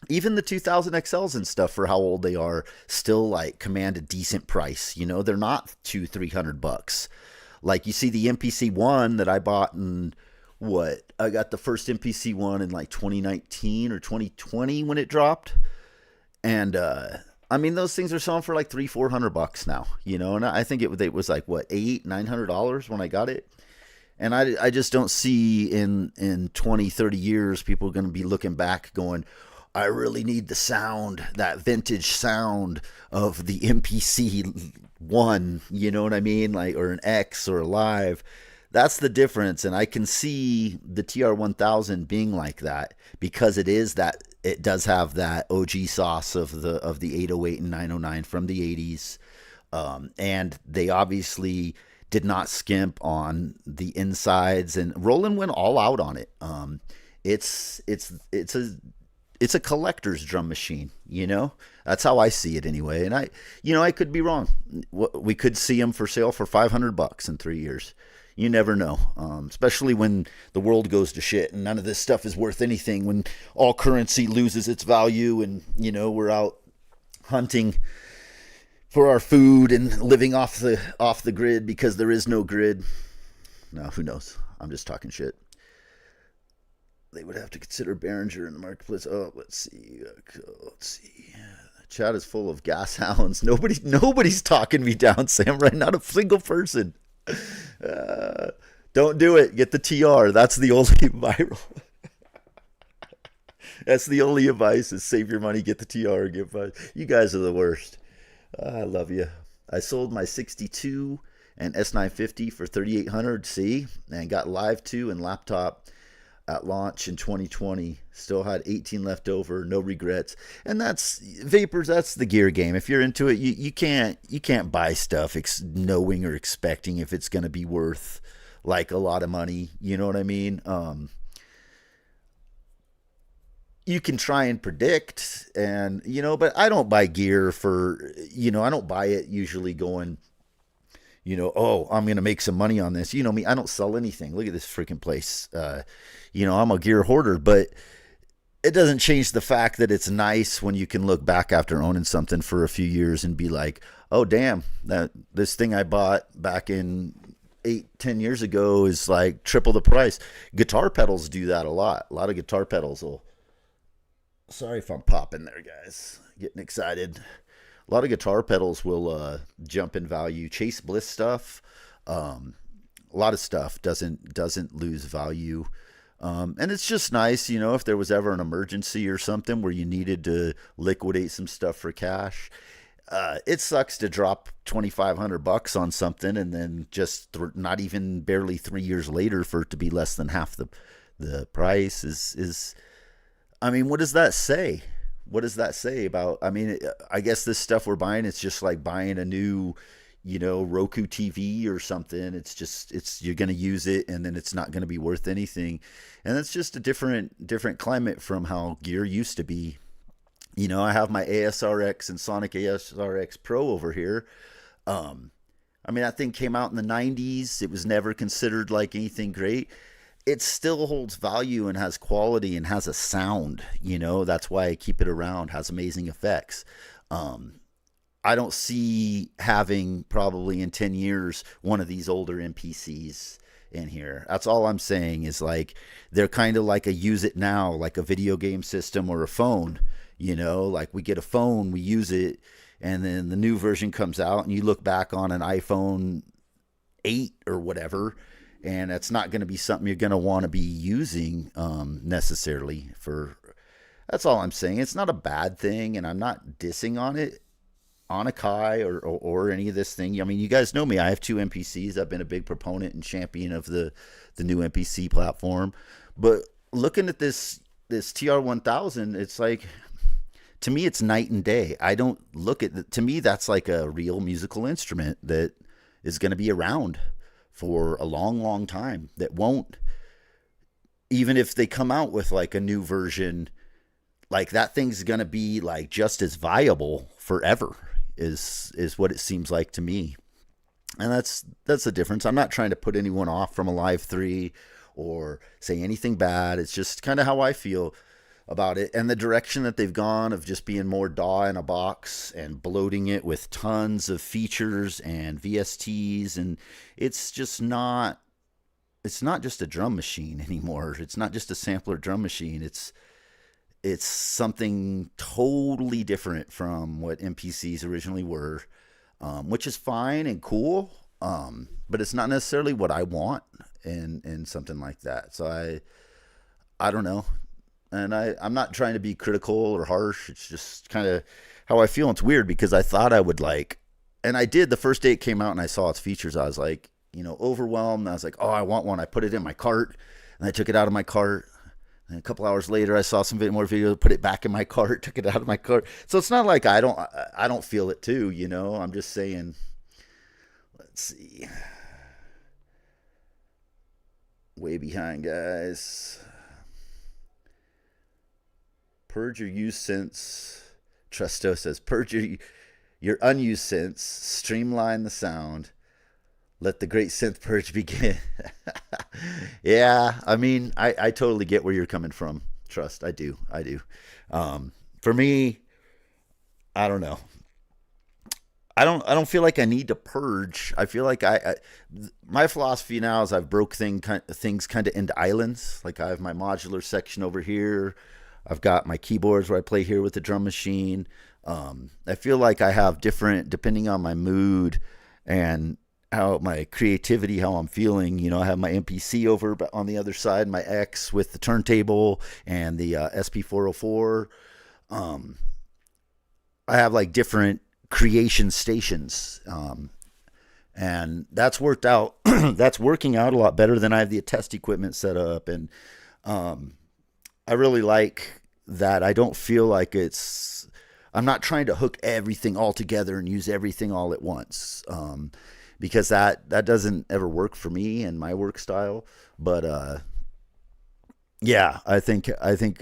even the 2000 XLs and stuff, for how old they are, still like command a decent price. You know, they're not $200-300. Like, you see the MPC 1 that I bought in, I got the first MPC 1 in like 2019 or 2020 when it dropped. And, I mean, those things are selling for like $300-400 now, you know, and I think it was like, what, $800-900 when I got it. And I just don't see in 20-30 years, people are going to be looking back going, I really need the sound, that vintage sound of the MPC 1, you know what I mean? Like, or an X or a Live. That's the difference. And I can see the TR-1000 being like that, because it does have that OG sauce of the 808 and 909 from the 80s. And they obviously did not skimp on the insides, and Roland went all out on it. It's a collector's drum machine, you know? That's how I see it anyway. And I could be wrong. We could see them for sale for $500 in 3 years. You never know, especially when the world goes to shit and none of this stuff is worth anything, when all currency loses its value, and, you know, we're out hunting for our food and living off the grid because there is no grid. No, who knows? I'm just talking shit. They would have to consider Behringer in the marketplace. Oh, let's see. The chat is full of gas hounds. Nobody's talking me down, Samurai. Not a single person. Don't do it. Get the TR. That's the only viral. That's the only advice, is save your money, get the TR, and get advice. You guys are the worst. I love you. I sold my 62 and S950 for $3,800. See, and got Live 2 and laptop at launch in 2020. Still had 18 left over. No regrets. And that's Vapors. That's the gear game. If you're into it, you can't buy stuff knowing or expecting if it's going to be worth like a lot of money. You know what I mean? You can try and predict, and, you know, but I don't buy gear for, you know, I don't buy it usually going, you know, oh, I'm going to make some money on this. You know me, I don't sell anything. Look at this freaking place. You know, I'm a gear hoarder, but it doesn't change the fact that it's nice when you can look back after owning something for a few years and be like, oh, damn, this thing I bought back in 8-10 years ago is like triple the price. Guitar pedals do that a lot. A lot of guitar pedals will, sorry if I'm popping there, guys, getting excited. A lot of guitar pedals will jump in value. Chase Bliss stuff, a lot of stuff doesn't lose value. And it's just nice, you know, if there was ever an emergency or something where you needed to liquidate some stuff for cash. It sucks to drop $2,500 on something and then just not even barely 3 years later for it to be less than half the price is. I mean, what does that say? What does that say about? I mean, I guess this stuff we're buying, it's just like buying a new, Roku TV or something. It's just you're gonna use it and then it's not gonna be worth anything, and it's just a different climate from how gear used to be. I have my ASRX and Sonic ASRX Pro over here. Um, I mean, that thing came out in the 90s. It was never considered like anything great. It still holds value and has quality and has a sound. That's why I keep it around. Has amazing effects. Um, I don't see having probably in 10 years one of these older MPCs in here. That's all I'm saying is like they're kind of like a use it now, like a video game system or a phone. Like we get a phone, we use it, and then the new version comes out, and you look back on an iPhone 8 or whatever, and it's not going to be something you're going to want to be using necessarily for. That's all I'm saying. It's not a bad thing, and I'm not dissing on it, on Akai or any of this thing. I mean, you guys know me. I have two MPCs. I've been a big proponent and champion of the new MPC platform. But looking at this TR-1000, it's like, to me, it's night and day. I don't look at to me, that's like a real musical instrument that is going to be around for a long, long time. That won't, even if they come out with like a new version, like that thing's going to be like just as viable forever. Is what it seems like to me, and that's the difference. I'm not trying to put anyone off from a Live 3 or say anything bad. It's just kind of how I feel about it, and the direction that they've gone of just being more DAW in a box and bloating it with tons of features and VSTs, and it's not just a drum machine anymore. It's not just a sampler drum machine. It's something totally different from what MPCs originally were, which is fine and cool, but it's not necessarily what I want in something like that. So I don't know. And I'm not trying to be critical or harsh. It's just kind of how I feel. It's weird because I thought I would like, and I did the first day it came out and I saw its features. I was like, overwhelmed. I was like, oh, I want one. I put it in my cart and I took it out of my cart. And a couple hours later, I saw some more video, put it back in my cart, took it out of my cart. So it's not like I don't feel it too. I'm just saying. Let's see. Way behind, guys. Purge your used synths. Trusto says, purge your unused synths. Streamline the sound. Let the great synth purge begin. Yeah, I mean, I totally get where you're coming from. Trust, I do. For me, I don't know. I don't feel like I need to purge. I feel like my philosophy now is I've broke things kind of into islands. Like I have my modular section over here. I've got my keyboards where I play here with the drum machine. I feel like I have different, depending on my mood and how my creativity, how I'm feeling. I have my MPC over on the other side, my X with the turntable and the SP404. I have like different creation stations, and that's worked out. That's working out a lot better than I have the test equipment set up, and I really like that. I don't feel like I'm not trying to hook everything all together and use everything all at once. Because that doesn't ever work for me and my work style. But yeah, I think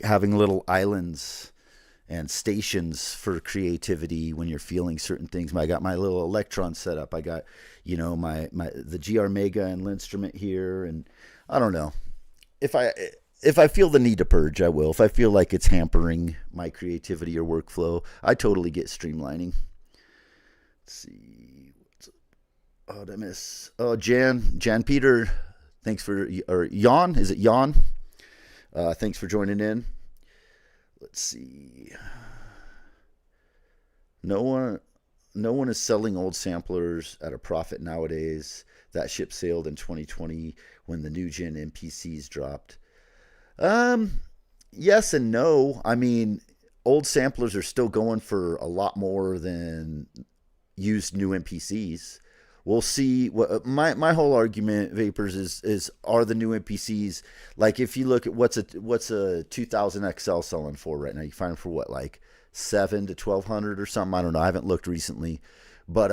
having little islands and stations for creativity when you're feeling certain things. I got my little Electron set up. I got the GR Mega and Linstrument here, and I don't know if I feel the need to purge, I will. If I feel like it's hampering my creativity or workflow, I totally get streamlining. Let's see. Oh, did I miss? Oh, Jan Peter, thanks for, or Jan, is it Jan? Thanks for joining in. Let's see. No one is selling old samplers at a profit nowadays. That ship sailed in 2020 when the new gen MPCs dropped. Yes and no. I mean, old samplers are still going for a lot more than used new MPCs. We'll see. What my whole argument, Vapors, is are the new MPCs, like, if you look at what's a 2000 XL selling for right now? You find them for what, like 7 to 1200 or something? I don't know. I haven't looked recently, but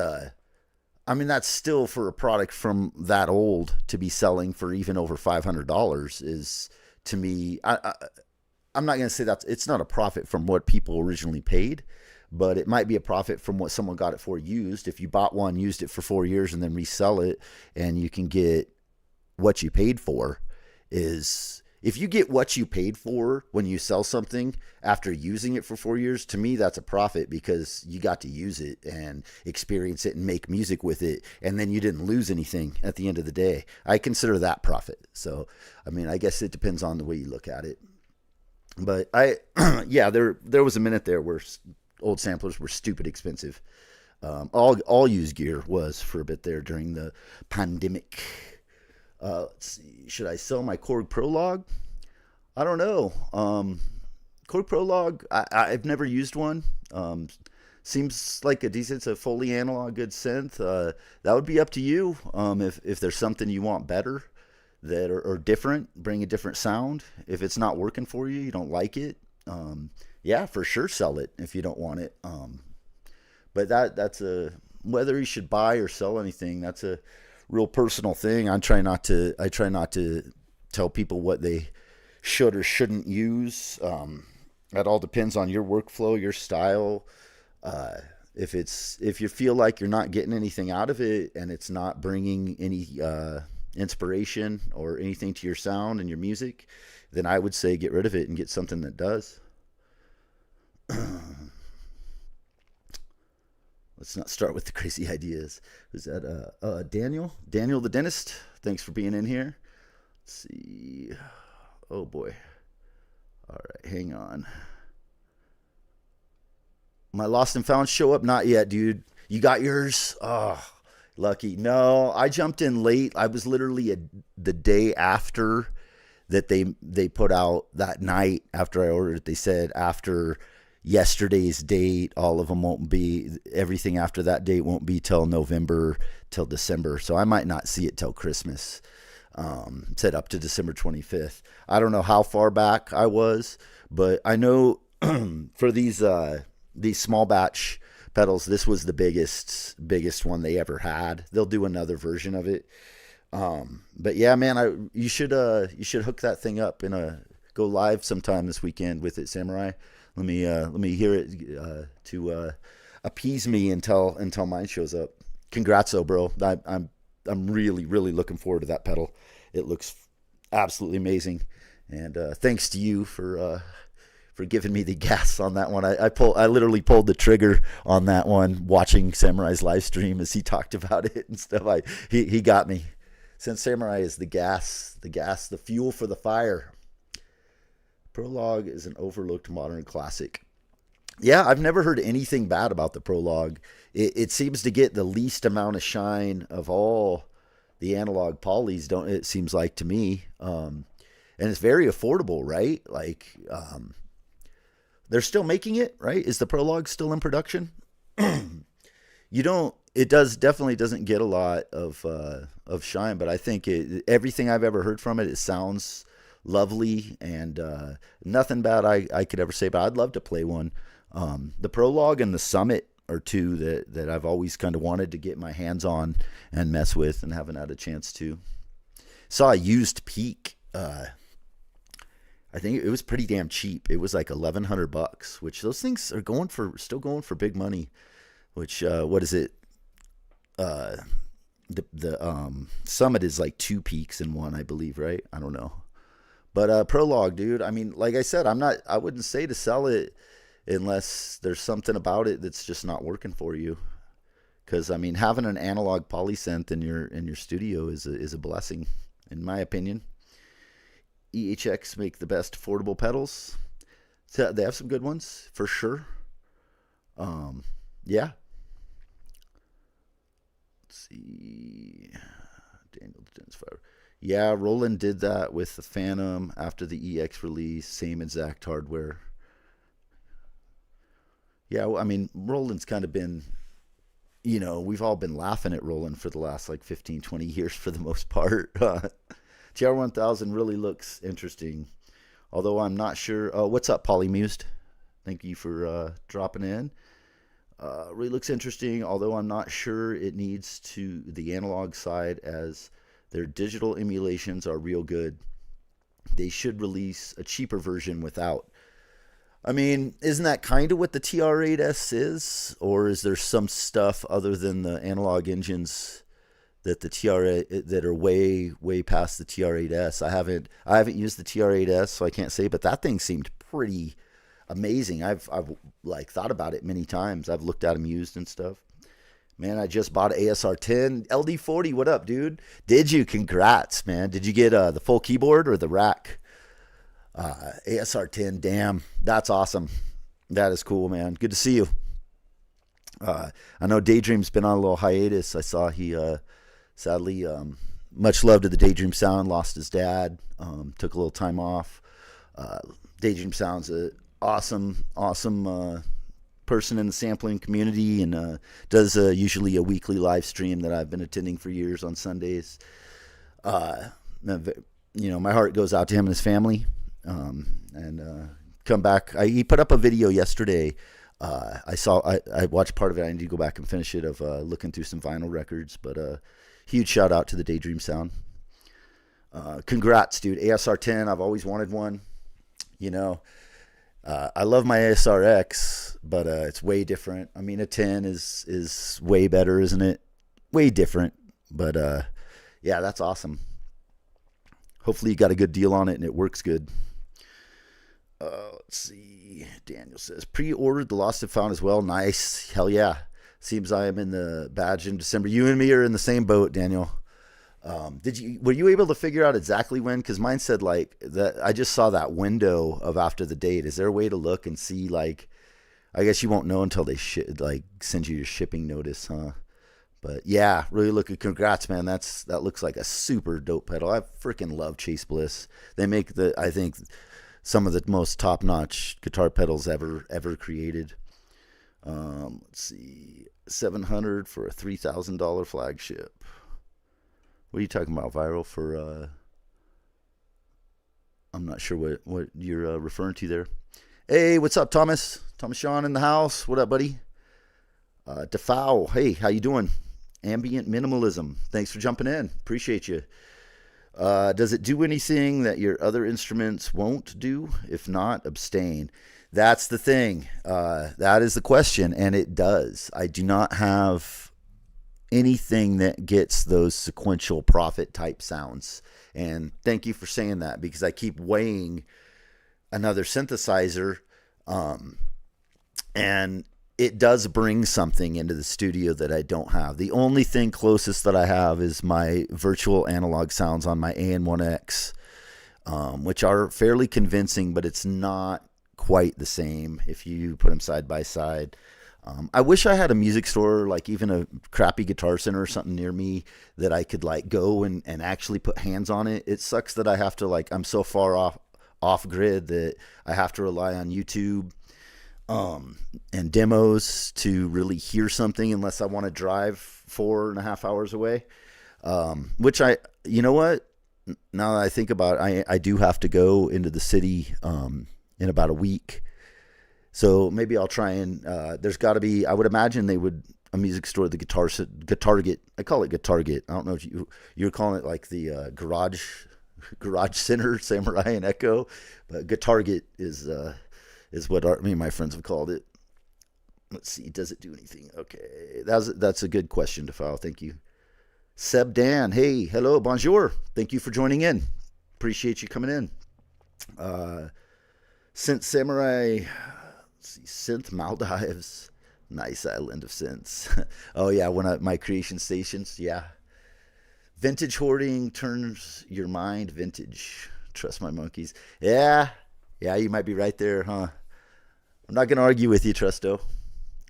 I mean, that's still, for a product from that old to be selling for even over $500 is, to me, I'm not going to say that it's not a profit from what people originally paid, but it might be a profit from what someone got it for used. If you bought one, used it for 4 years, and then resell it, and you can get what you paid for, is, if you get what you paid for when you sell something after using it for 4 years, to me, that's a profit, because you got to use it and experience it and make music with it, and then you didn't lose anything at the end of the day. I consider that profit. So, I mean, I guess it depends on the way you look at it. But yeah, there was a minute there where old samplers were stupid expensive. All used gear was, for a bit there during the pandemic. Let's see. Should I sell my Korg Prologue? I don't know. Korg Prologue, I've never used one. Seems like it's a fully analog good synth. That would be up to you. If there's something you want better that are different, bring a different sound. If it's not working for you, you don't like it, yeah, for sure sell it if you don't want it. But that's whether you should buy or sell anything, that's a real personal thing. I try not to tell people what they should or shouldn't use. That all depends on your workflow, your style. If you feel like you're not getting anything out of it, and it's not bringing any inspiration or anything to your sound and your music, then I would say get rid of it and get something that does. Let's not start with the crazy ideas. Who's that? Daniel the dentist. Thanks for being in here. Let's see. Oh boy. All right, hang on. My lost and found show up? Not yet, dude. You got yours? Oh, lucky. No, I jumped in late. I was literally the day after that they put out, that night after I ordered it. They said after yesterday's date, all of them won't be, everything after that date won't be till November, till December. So I might not see it till Christmas. Said up to December 25th. I don't know how far back I was, but I know for these small batch pedals, this was the biggest one they ever had. They'll do another version of it. But yeah, man, you should hook that thing up and go live sometime this weekend with it, Samurai. Let me hear it to appease me until mine shows up. Congrats, though, bro. I'm really really looking forward to that pedal. It looks absolutely amazing, and thanks to you for giving me the gas on that one. I literally pulled the trigger on that one watching Samurai's live stream as he talked about it and stuff. He got me. Since Samurai is the gas, the fuel for the fire. Prologue is an overlooked modern classic. Yeah, I've never heard anything bad about the Prologue. It seems to get the least amount of shine of all the analog polys, it seems like to me. And it's very affordable, right? Like, they're still making it, right? Is the Prologue still in production? It definitely doesn't get a lot of shine, but I think everything I've ever heard from it, it sounds lovely, and nothing bad I could ever say, but I'd love to play one. The Prologue and the Summit are two that I've always kind of wanted to get my hands on and mess with, and haven't had a chance to. Saw a used Peak. I think it was pretty damn cheap. It was like $1,100, which those things are still going for big money. Which what is it? The Summit is like 2 Peaks in one, I believe, right? I don't know. But Prologue, dude, I mean, like I said, I wouldn't say to sell it unless there's something about it that's just not working for you. Because I mean, having an analog polysynth in your studio is a blessing, in my opinion. EHX make the best affordable pedals. So they have some good ones for sure. Yeah. Let's see. Daniel Dens Fire. Yeah, Roland did that with the Phantom after the EX release. Same exact hardware. Yeah, well, I mean, Roland's kind of been, we've all been laughing at Roland for the last like 15, 20 years for the most part. TR-1000 really looks interesting, although I'm not sure. Oh, what's up, Polymused? Thank you for dropping in. Really looks interesting, although I'm not sure it needs to the analog side as their digital emulations are real good. They should release a cheaper version without. I mean, isn't that kind of what the TR-8S is? Or is there some stuff other than the analog engines that the TR-8 that are way way past the TR-8S? I haven't used the TR-8S, so I can't say, but that thing seemed pretty amazing. I've like thought about it many times. I've looked at them used and stuff. Man, I just bought an ASR10 LD40. What up, dude? Did you? Congrats, man. Did you get the full keyboard or the rack? ASR10, damn, that's awesome. That is cool, man. Good to see you. I know Daydream's been on a little hiatus. I saw he sadly, much love to the Daydream Sound, lost his dad, took a little time off. Daydream Sound's a awesome person in the sampling community, and does usually a weekly live stream that I've been attending for years on Sundays. My heart goes out to him and his family. And come back. He put up a video yesterday. I watched part of it. I need to go back and finish it, of looking through some vinyl records. But huge shout out to the Daydream Sound. Congrats, dude. ASR10. I've always wanted one. I love my ASRX, but it's way different. I mean, a 10 is way better, isn't it? Way different. But yeah, that's awesome. Hopefully you got a good deal on it and it works good. Let's see. Daniel says, pre-ordered the Lost and Found as well. Nice. Hell yeah. Seems I am in the badge in December. You and me are in the same boat, Daniel. Were you able to figure out exactly when? Because mine said like that. I just saw that window of after the date. Is there a way to look and see, like, I guess you won't know until they send you your shipping notice, huh? But yeah, really looking. Congrats, man. That looks like a super dope pedal. I freaking love Chase Bliss. They make I think some of the most top notch guitar pedals ever created. Let's see, $700 for a $3,000 flagship. What are you talking about, Viral? For I'm not sure what you're referring to there. Hey, what's up, Thomas? Thomas Sean in the house. What up, buddy? Defow. Hey, how you doing? Ambient minimalism. Thanks for jumping in. Appreciate you. Does it do anything that your other instruments won't do? If not, abstain. That's the thing. That is the question, and it does. I do not have anything that gets those sequential profit type sounds. And thank you for saying that, because I keep weighing another synthesizer, and it does bring something into the studio that I don't have. The only thing closest that I have is my virtual analog sounds on my AN1X, which are fairly convincing, but it's not quite the same if you put them side by side. I wish I had a music store, like even a crappy Guitar Center or something near me, that I could like go and actually put hands on it. It sucks that I have to, I'm so far off grid that I have to rely on YouTube and demos to really hear something, unless I want to drive 4.5 hours away. Which you know what? Now that I think about it, I do have to go into the city in about a week. So maybe I'll try and, there's got to be, I would imagine they would, a music store, the Guitarget. I call it Guitarget. I don't know if you're calling it like the Garage Center, Samurai and Echo, but Guitarget is what me and my friends have called it. Let's see, does it do anything? Okay, that's a good question to file. Thank you. Seb Dan, hey, hello, bonjour. Thank you for joining in. Appreciate you coming in. Synth Samurai, let's see, Synth Maldives, nice island of synths. Oh yeah, my creation stations, yeah. Vintage hoarding turns your mind vintage. Trust my monkeys. Yeah, you might be right there, huh? I'm not going to argue with you, Trusto.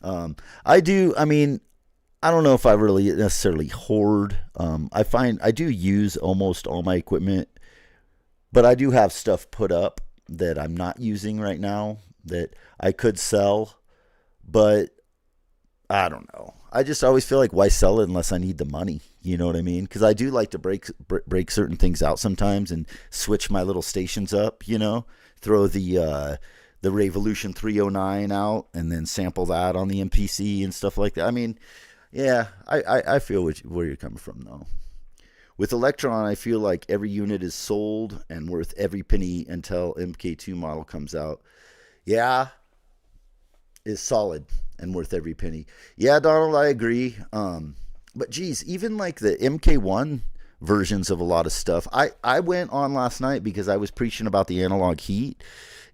I don't know if I really necessarily hoard. I find I do use almost all my equipment, but I do have stuff put up that I'm not using right now that I could sell, But I don't know. I just always feel like why sell it unless I need the money? You know what I mean? Because I do like to break certain things out sometimes and switch my little stations up. Throw the Revolution 309 out and then sample that on the MPC and stuff like that. I mean, yeah, I feel where you're coming from though. With Electron, I feel like every unit is sold and worth every penny until MK2 model comes out. Yeah, is solid and worth every penny. Yeah, Donald, I agree. But geez, even like the MK1 versions of a lot of stuff. I went on last night because I was preaching about the analog heat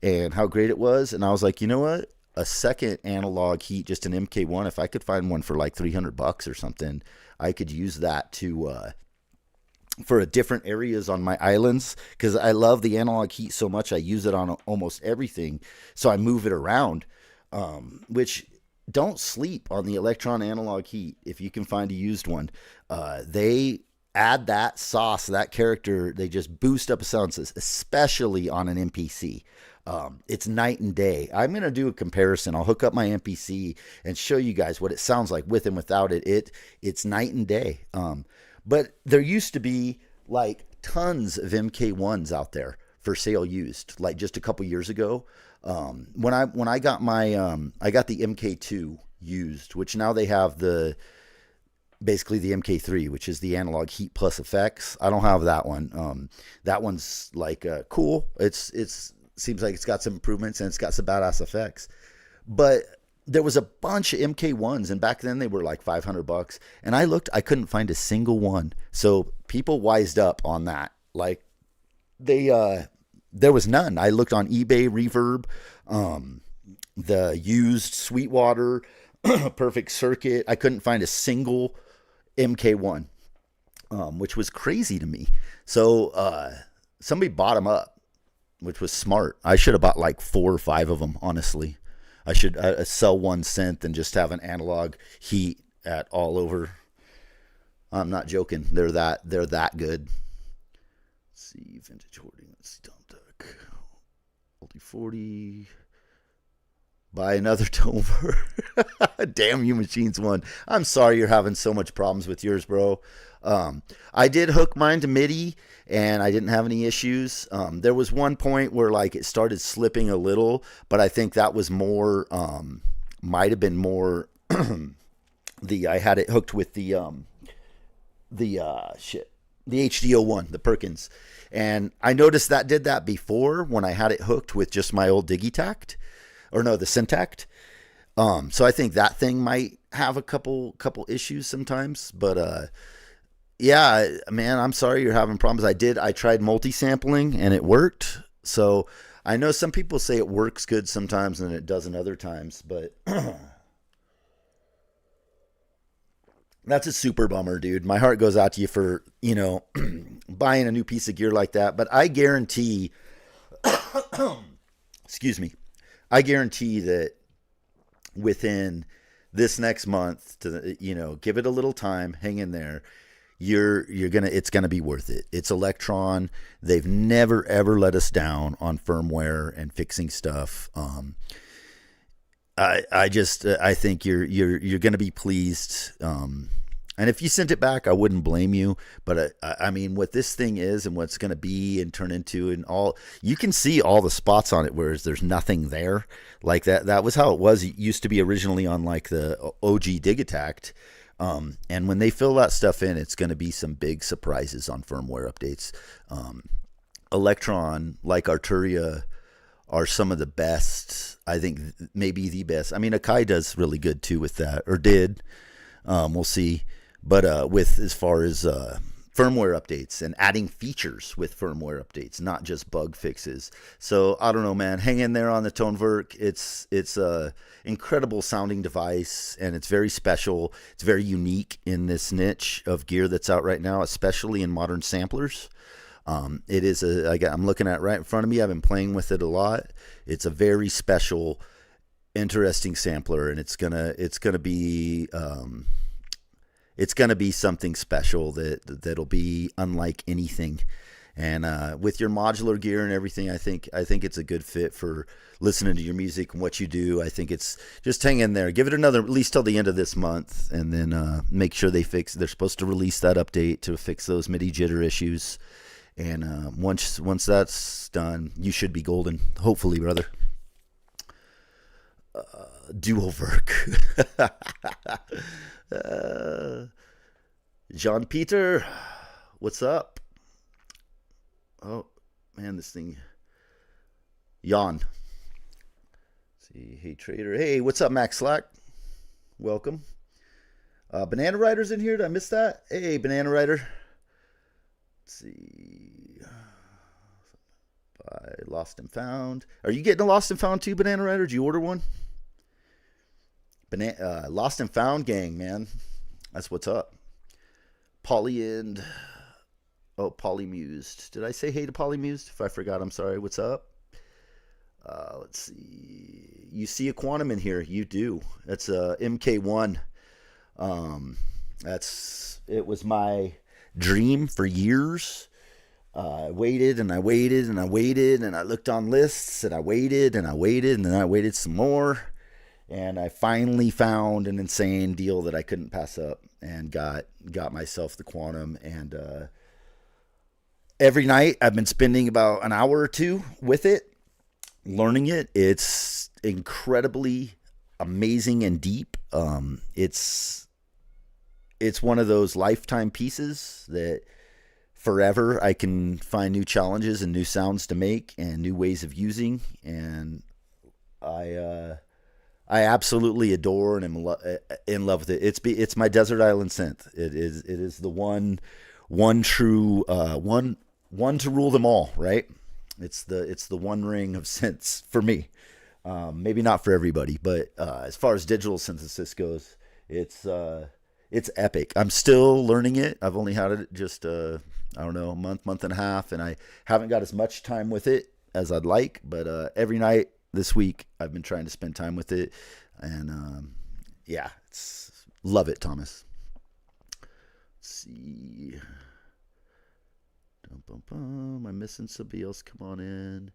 and how great it was. And I was like, you know what? A second analog heat, just an MK1, if I could find one for like $300 or something, I could use that for different areas on my islands, because I love the analog heat so much. I use it on almost everything. So I move it around, which don't sleep on the Electron analog heat. If you can find a used one, they add that sauce, that character. They just boost up a sound, especially on an MPC. It's night and day. I'm going to do a comparison. I'll hook up my MPC and show you guys what it sounds like with and without it. It's night and day. But there used to be like tons of MK1s out there for sale used, like just a couple years ago. When I got I got the MK2 used, which now they have basically the MK3, which is the analog heat plus effects. I don't have that one. That one's like cool. It's seems like it's got some improvements and it's got some badass effects. But there was a bunch of MK1s, and back then they were like $500. And I looked, I couldn't find a single one. So people wised up on that. Like there was none. I looked on eBay, Reverb, the used Sweetwater, Perfect Circuit. I couldn't find a single MK1, which was crazy to me. So somebody bought them up, which was smart. I should have bought like 4 or 5 of them, honestly. I should sell one synth and just have an analog heat at all over. I'm not joking. They're that good. Let's see, vintage hoarding. Let's see, Tom Duck. Multi-40. Buy another Tomer. Damn you machines one. I'm sorry you're having so much problems with yours, bro. I did hook mine to MIDI and I didn't have any issues. There was one point where like it started slipping a little, but I think that was more, might have been more I had it hooked with the HD01, the Perkins. And I noticed that did that before when I had it hooked with just my old Digitact, or no, the Syntact. So I think that thing might have a couple issues sometimes, but yeah, man, I'm sorry you're having problems. I tried multi-sampling and it worked. So I know some people say it works good sometimes and it doesn't other times, but that's a super bummer, dude. My heart goes out to you for, buying a new piece of gear like that. But I guarantee, excuse me, I guarantee that within this next month, give it a little time, hang in there. It's gonna be worth it. It's Electron. They've never ever let us down on firmware and fixing stuff. I think you're gonna be pleased. And if you sent it back, I wouldn't blame you. But I mean, what this thing is and what's gonna be and turn into and all, you can see all the spots on it, whereas there's nothing there. Like that was how it was. It used to be originally on like the OG Digitact. And when they fill that stuff in, it's going to be some big surprises on firmware updates. Electron, like Arturia, are some of the best. I think maybe the best. I mean, Akai does really good too with that, or did. We'll see. But with as far as firmware updates and adding features with firmware updates, not just bug fixes. So I don't know, man. Hang in there on the Toneverk. It's a incredible sounding device, and it's very special. It's very unique in this niche of gear that's out right now, especially in modern samplers. It is I'm looking at it right in front of me. I've been playing with it a lot. It's a very special, interesting sampler, and it's gonna be something special that'll be unlike anything. And with your modular gear and everything, I think it's a good fit for listening to your music and what you do. I think it's just hang in there, give it another at least till the end of this month, and then make sure they fix. They're supposed to release that update to fix those MIDI jitter issues. And once that's done, you should be golden. Hopefully, brother. Dual work. Jean Peter, what's up? Oh man, this thing. Yawn. See, hey trader. Hey, what's up, Max Slack? Welcome. Banana Rider's in here. Did I miss that? Hey, Banana Rider. Let's see. By Lost and Found. Are you getting a Lost and Found too, Banana Rider? Did you order one? Lost and Found gang, man. That's what's up. Polymused. Oh, Polymused. Did I say hey to Polymused? If I forgot, I'm sorry. What's up? Let's see. You see a Quantum in here. You do. That's a MK1. It was my dream for years. I waited and I waited and I waited and I looked on lists and I waited and I waited and then I waited some more. And I finally found an insane deal that I couldn't pass up and got myself the Quantum. And every night I've been spending about an hour or two with it, learning it. It's incredibly amazing and deep. It's one of those lifetime pieces that forever I can find new challenges and new sounds to make and new ways of using. And I absolutely adore and am in love with it. It's my desert island synth. It is the one true one to rule them all, right? It's the one ring of synths for me. Maybe not for everybody, but as far as digital synthesis goes, it's epic. I'm still learning it. I've only had it just a month and a half, and I haven't got as much time with it as I'd like. But every night this week, I've been trying to spend time with it, and love it, Thomas. Let's see. Am I missing somebody else? Come on in.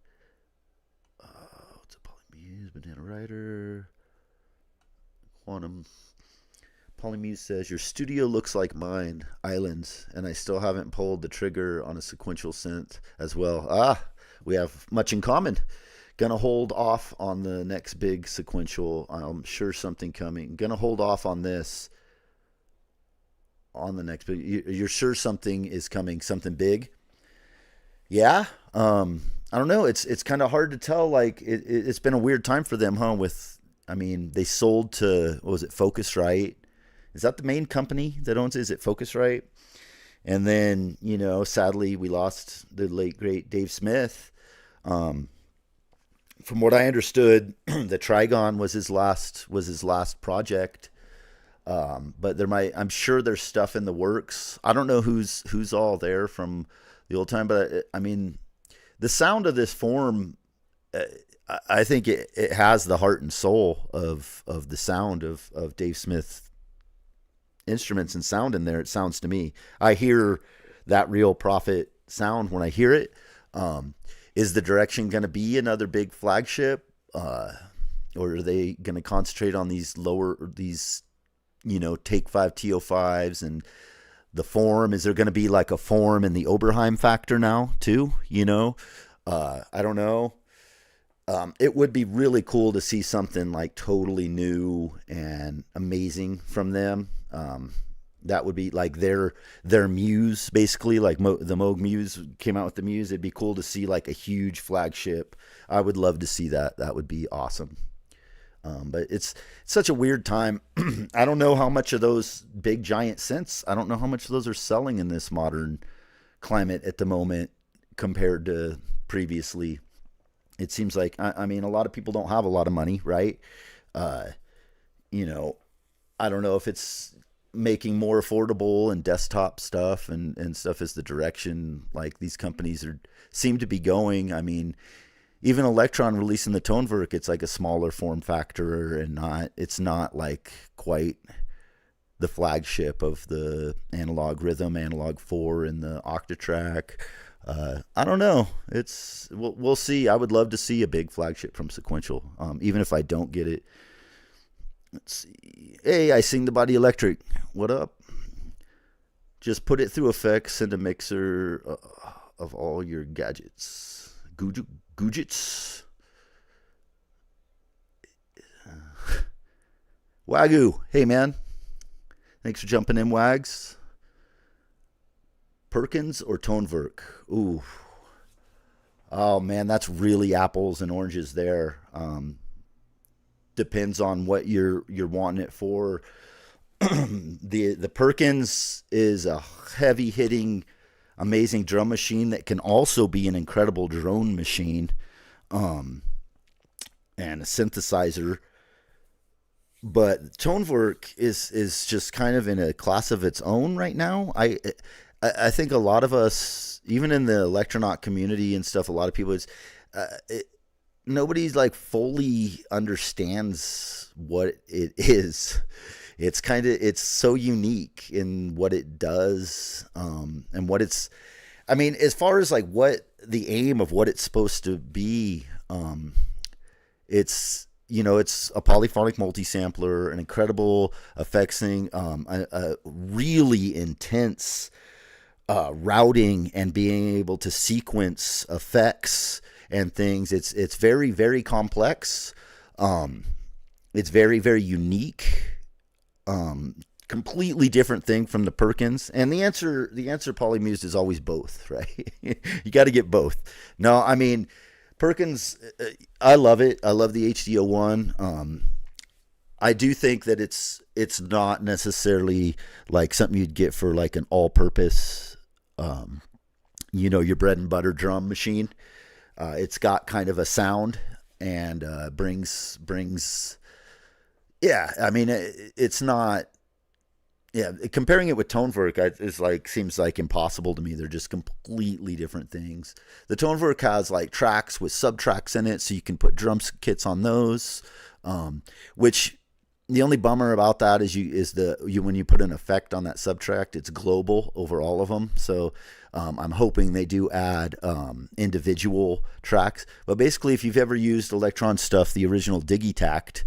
What's a Polymuse? Banana Rider. Quantum. Polymuse says, your studio looks like mine, Islands, and I still haven't pulled the trigger on a sequential synth as well. We have much in common. Gonna hold off on the next big sequential. I'm sure something coming. Gonna hold off on this. On the next big. You're sure something is coming, something big? Yeah. I don't know. It's kind of hard to tell. Like it's been a weird time for them, huh? They sold to, what was it, Focusrite? Is that the main company that owns it? Is it Focusrite? And then, sadly, we lost the late, great Dave Smith. From what I understood, the Trigon was his last project. But I'm sure there's stuff in the works. I don't know who's all there from the old time, but the sound of this form, I think it has the heart and soul of the sound of Dave Smith instruments and sound in there. It sounds to me, I hear that Real Prophet sound when I hear it. Is the direction going to be another big flagship, or are they going to concentrate on these Take 5 TO5s and the form? Is there going to be like a form in the Oberheim factor now too? I don't know. It would be really cool to see something like totally new and amazing from them. That would be like their Muse, basically, like the Moog Muse came out with the Muse. It'd be cool to see like a huge flagship. I would love to see that. That would be awesome. But it's such a weird time. I don't know how much of those big giant synths, I don't know how much of those are selling in this modern climate at the moment compared to previously. It seems like, a lot of people don't have a lot of money, right? I don't know if it's making more affordable and desktop stuff and stuff is the direction like these companies seem to be going. Even Electron releasing the Tonewerk, it's like a smaller form factor and it's not like quite the flagship of the Analog Rhythm, Analog 4 and the Octatrack. I don't know. We'll see. I would love to see a big flagship from Sequential, even if I don't get it. Let's see. Hey, I sing the body electric. What up? Just put it through effects, send a mixer of all your gadgets. Goojits. Wagyu. Hey, man. Thanks for jumping in, Wags. Perkins or Toneverk? Ooh. Oh, man, that's really apples and oranges there. Depends on what you're wanting it for. The Perkins is a heavy hitting, amazing drum machine that can also be an incredible drone machine, and a synthesizer. But Toneverk is just kind of in a class of its own right now. I think a lot of us, even in the electronaut community and stuff, a lot of people nobody's like fully understands what it is. It's so unique in what it does, and what it's, I mean, as far as like what the aim of what it's supposed to be, it's, it's a polyphonic multisampler, an incredible effects thing, a really intense routing and being able to sequence effects and things. It's very, very complex. It's very, very unique. Completely different thing from the Perkins. And the answer Polymuse is always both, right? You got to get both. No, I mean, Perkins, I love it. I love the HD01. I do think that it's not necessarily like something you'd get for like an all-purpose, your bread and butter drum machine. It's got kind of a sound and brings. Yeah, I mean, it's not. Yeah, comparing it with Toneverk seems like impossible to me. They're just completely different things. The Toneverk has like tracks with subtracks in it, so you can put drum kits on those. Which the only bummer about that is when you put an effect on that subtrack, it's global over all of them. So I'm hoping they do add individual tracks. But basically, if you've ever used Electron Stuff, the original Digitact,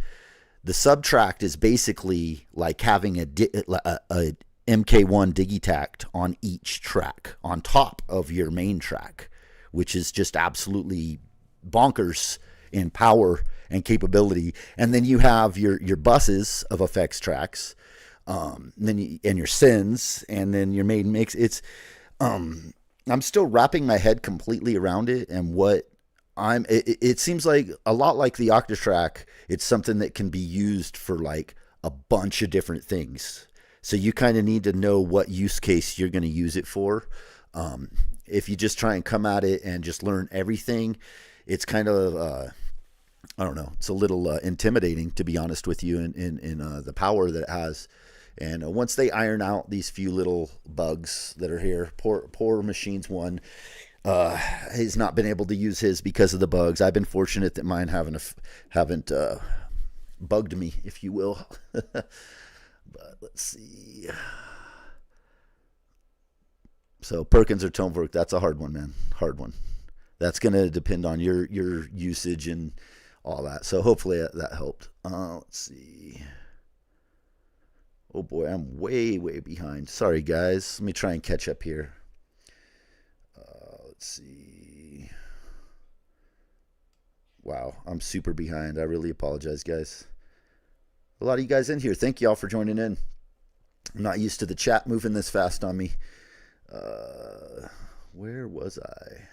the subtract is basically like having a MK1 Digitact on each track on top of your main track, which is just absolutely bonkers in power and capability. And then you have your buses of effects tracks, and your sins, and then your main mix. It's I'm still wrapping my head completely around it, and what it seems like a lot like the Octatrack. It's something that can be used for like a bunch of different things. So you kind of need to know what use case you're going to use it for. If you just try and come at it and just learn everything, it's kind of I don't know. It's a little intimidating, to be honest with you, in the power that it has. And once they iron out these few little bugs that are here, poor Machines One. He's not been able to use his because of the bugs. I've been fortunate that mine haven't bugged me, if you will. But let's see. So Perkins or Toneverk, that's a hard one, man. Hard one. That's going to depend on your usage and all that. So hopefully that helped. Let's see. Oh boy, I'm way, way behind. Sorry, guys. Let me try and catch up here. Let's see. Wow, I'm super behind. I really apologize, guys. A lot of you guys in here. Thank you all for joining in. I'm not used to the chat moving this fast on me. Where was I?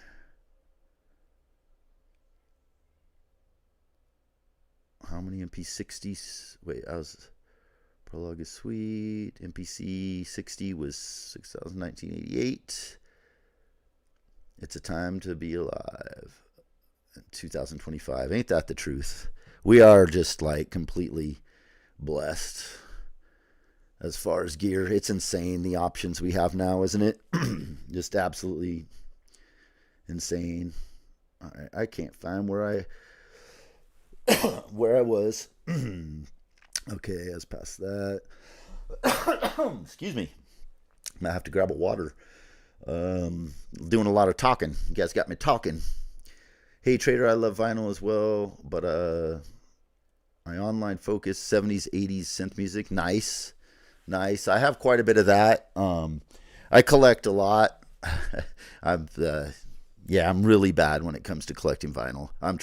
How many MP60s? Wait, I was... Prologue is sweet. MPC 60 was 6,1988. It's a time to be alive. 2025. Ain't that the truth? We are just like completely blessed as far as gear. It's insane the options we have now, isn't it? Just absolutely insane. All right, I can't find where I was. Okay, let's pass that. Excuse me. I might have to grab a water. Doing a lot of talking. You guys got me talking. Hey Trader, I love vinyl as well, but my online focus 70s, 80s synth music. Nice, nice. I have quite a bit of that. I collect a lot. I'm really bad when it comes to collecting vinyl. I'm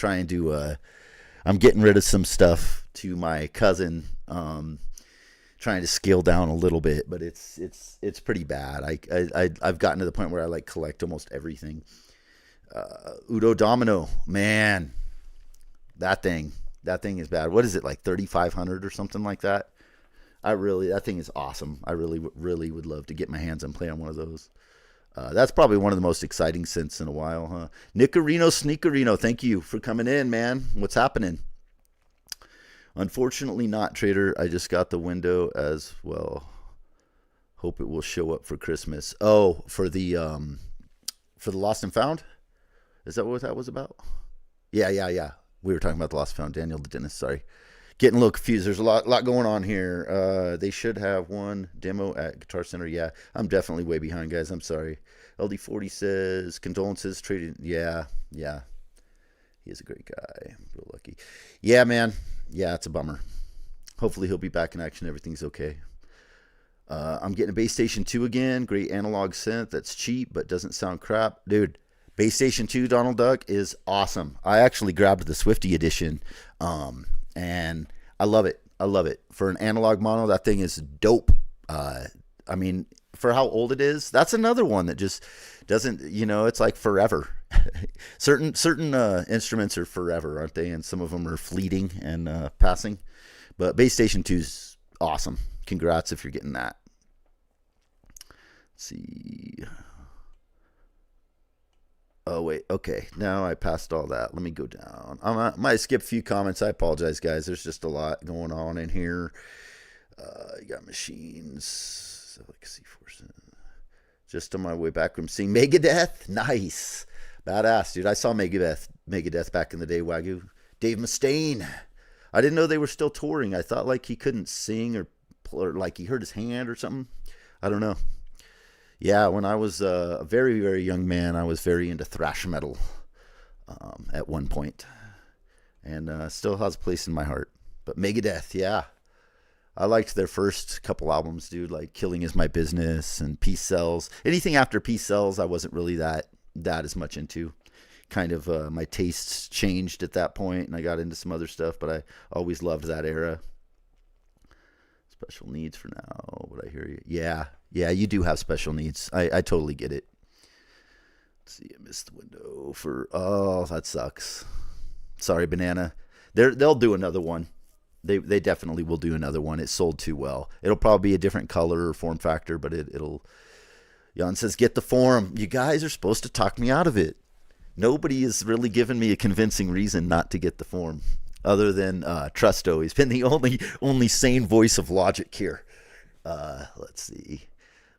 getting rid of some stuff to my cousin. Trying to scale down a little bit, but it's pretty bad. I've gotten to the point where I like collect almost everything. Udo Domino, man, that thing is bad. What is it, like 3,500 or something like that? That thing is awesome. I really would love to get my hands on play on one of those. That's probably one of the most exciting synths in a while, huh? Nicorino Sneakerino, thank you for coming in, man. What's happening? Unfortunately not, Trader. I just got the window as well. Hope it will show up for Christmas. Oh, for the Lost and Found? Is that what that was about? Yeah. We were talking about the Lost and Found. Daniel the dentist, sorry. Getting a little confused. There's a lot going on here. They should have one demo at Guitar Center. Yeah, I'm definitely way behind, guys. I'm sorry. LD40 says, condolences, trading. Yeah. He is a great guy. I'm real lucky. Yeah, man. Yeah, it's a bummer. Hopefully he'll be back in action. Everything's okay. I'm getting a Bass Station 2 again. Great analog synth that's cheap but doesn't sound crap. Dude, Bass Station 2, Donald Duck, is awesome. I actually grabbed the Swifty edition, and I love it. For an analog mono, that thing is dope. I mean, for how old it is, that's another one that just doesn't, it's like forever. certain instruments are forever, aren't they? And some of them are fleeting and passing. But Bass Station 2 is awesome. Congrats if you're getting that. Let's see. Oh, wait. Okay. Now I passed all that. Let me go down. I might skip a few comments. I apologize, guys. There's just a lot going on in here. You got machines. So like C4. Just on my way back from seeing Megadeth. Nice. Badass, dude. I saw Megadeth back in the day, Wagyu. Dave Mustaine. I didn't know they were still touring. I thought like he couldn't sing or like he hurt his hand or something. I don't know. Yeah, when I was a very, very young man, I was very into thrash metal at one point. And still has a place in my heart. But Megadeth, yeah. I liked their first couple albums, dude, like Killing Is My Business and Peace Sells. Anything after Peace Sells, I wasn't really that as much into. Kind of my tastes changed at that point, and I got into some other stuff, but I always loved that era. Special needs for now. Would I hear you? Yeah, you do have special needs. I totally get it. Let's see, I missed the window for... Oh, that sucks. Sorry, Banana. They'll do another one. They definitely will do another one. It sold too well. It'll probably be a different color or form factor, but it'll... Jan says, get the form. You guys are supposed to talk me out of it. Nobody has really given me a convincing reason not to get the form, other than Trusto. He's been the only sane voice of logic here. Let's see.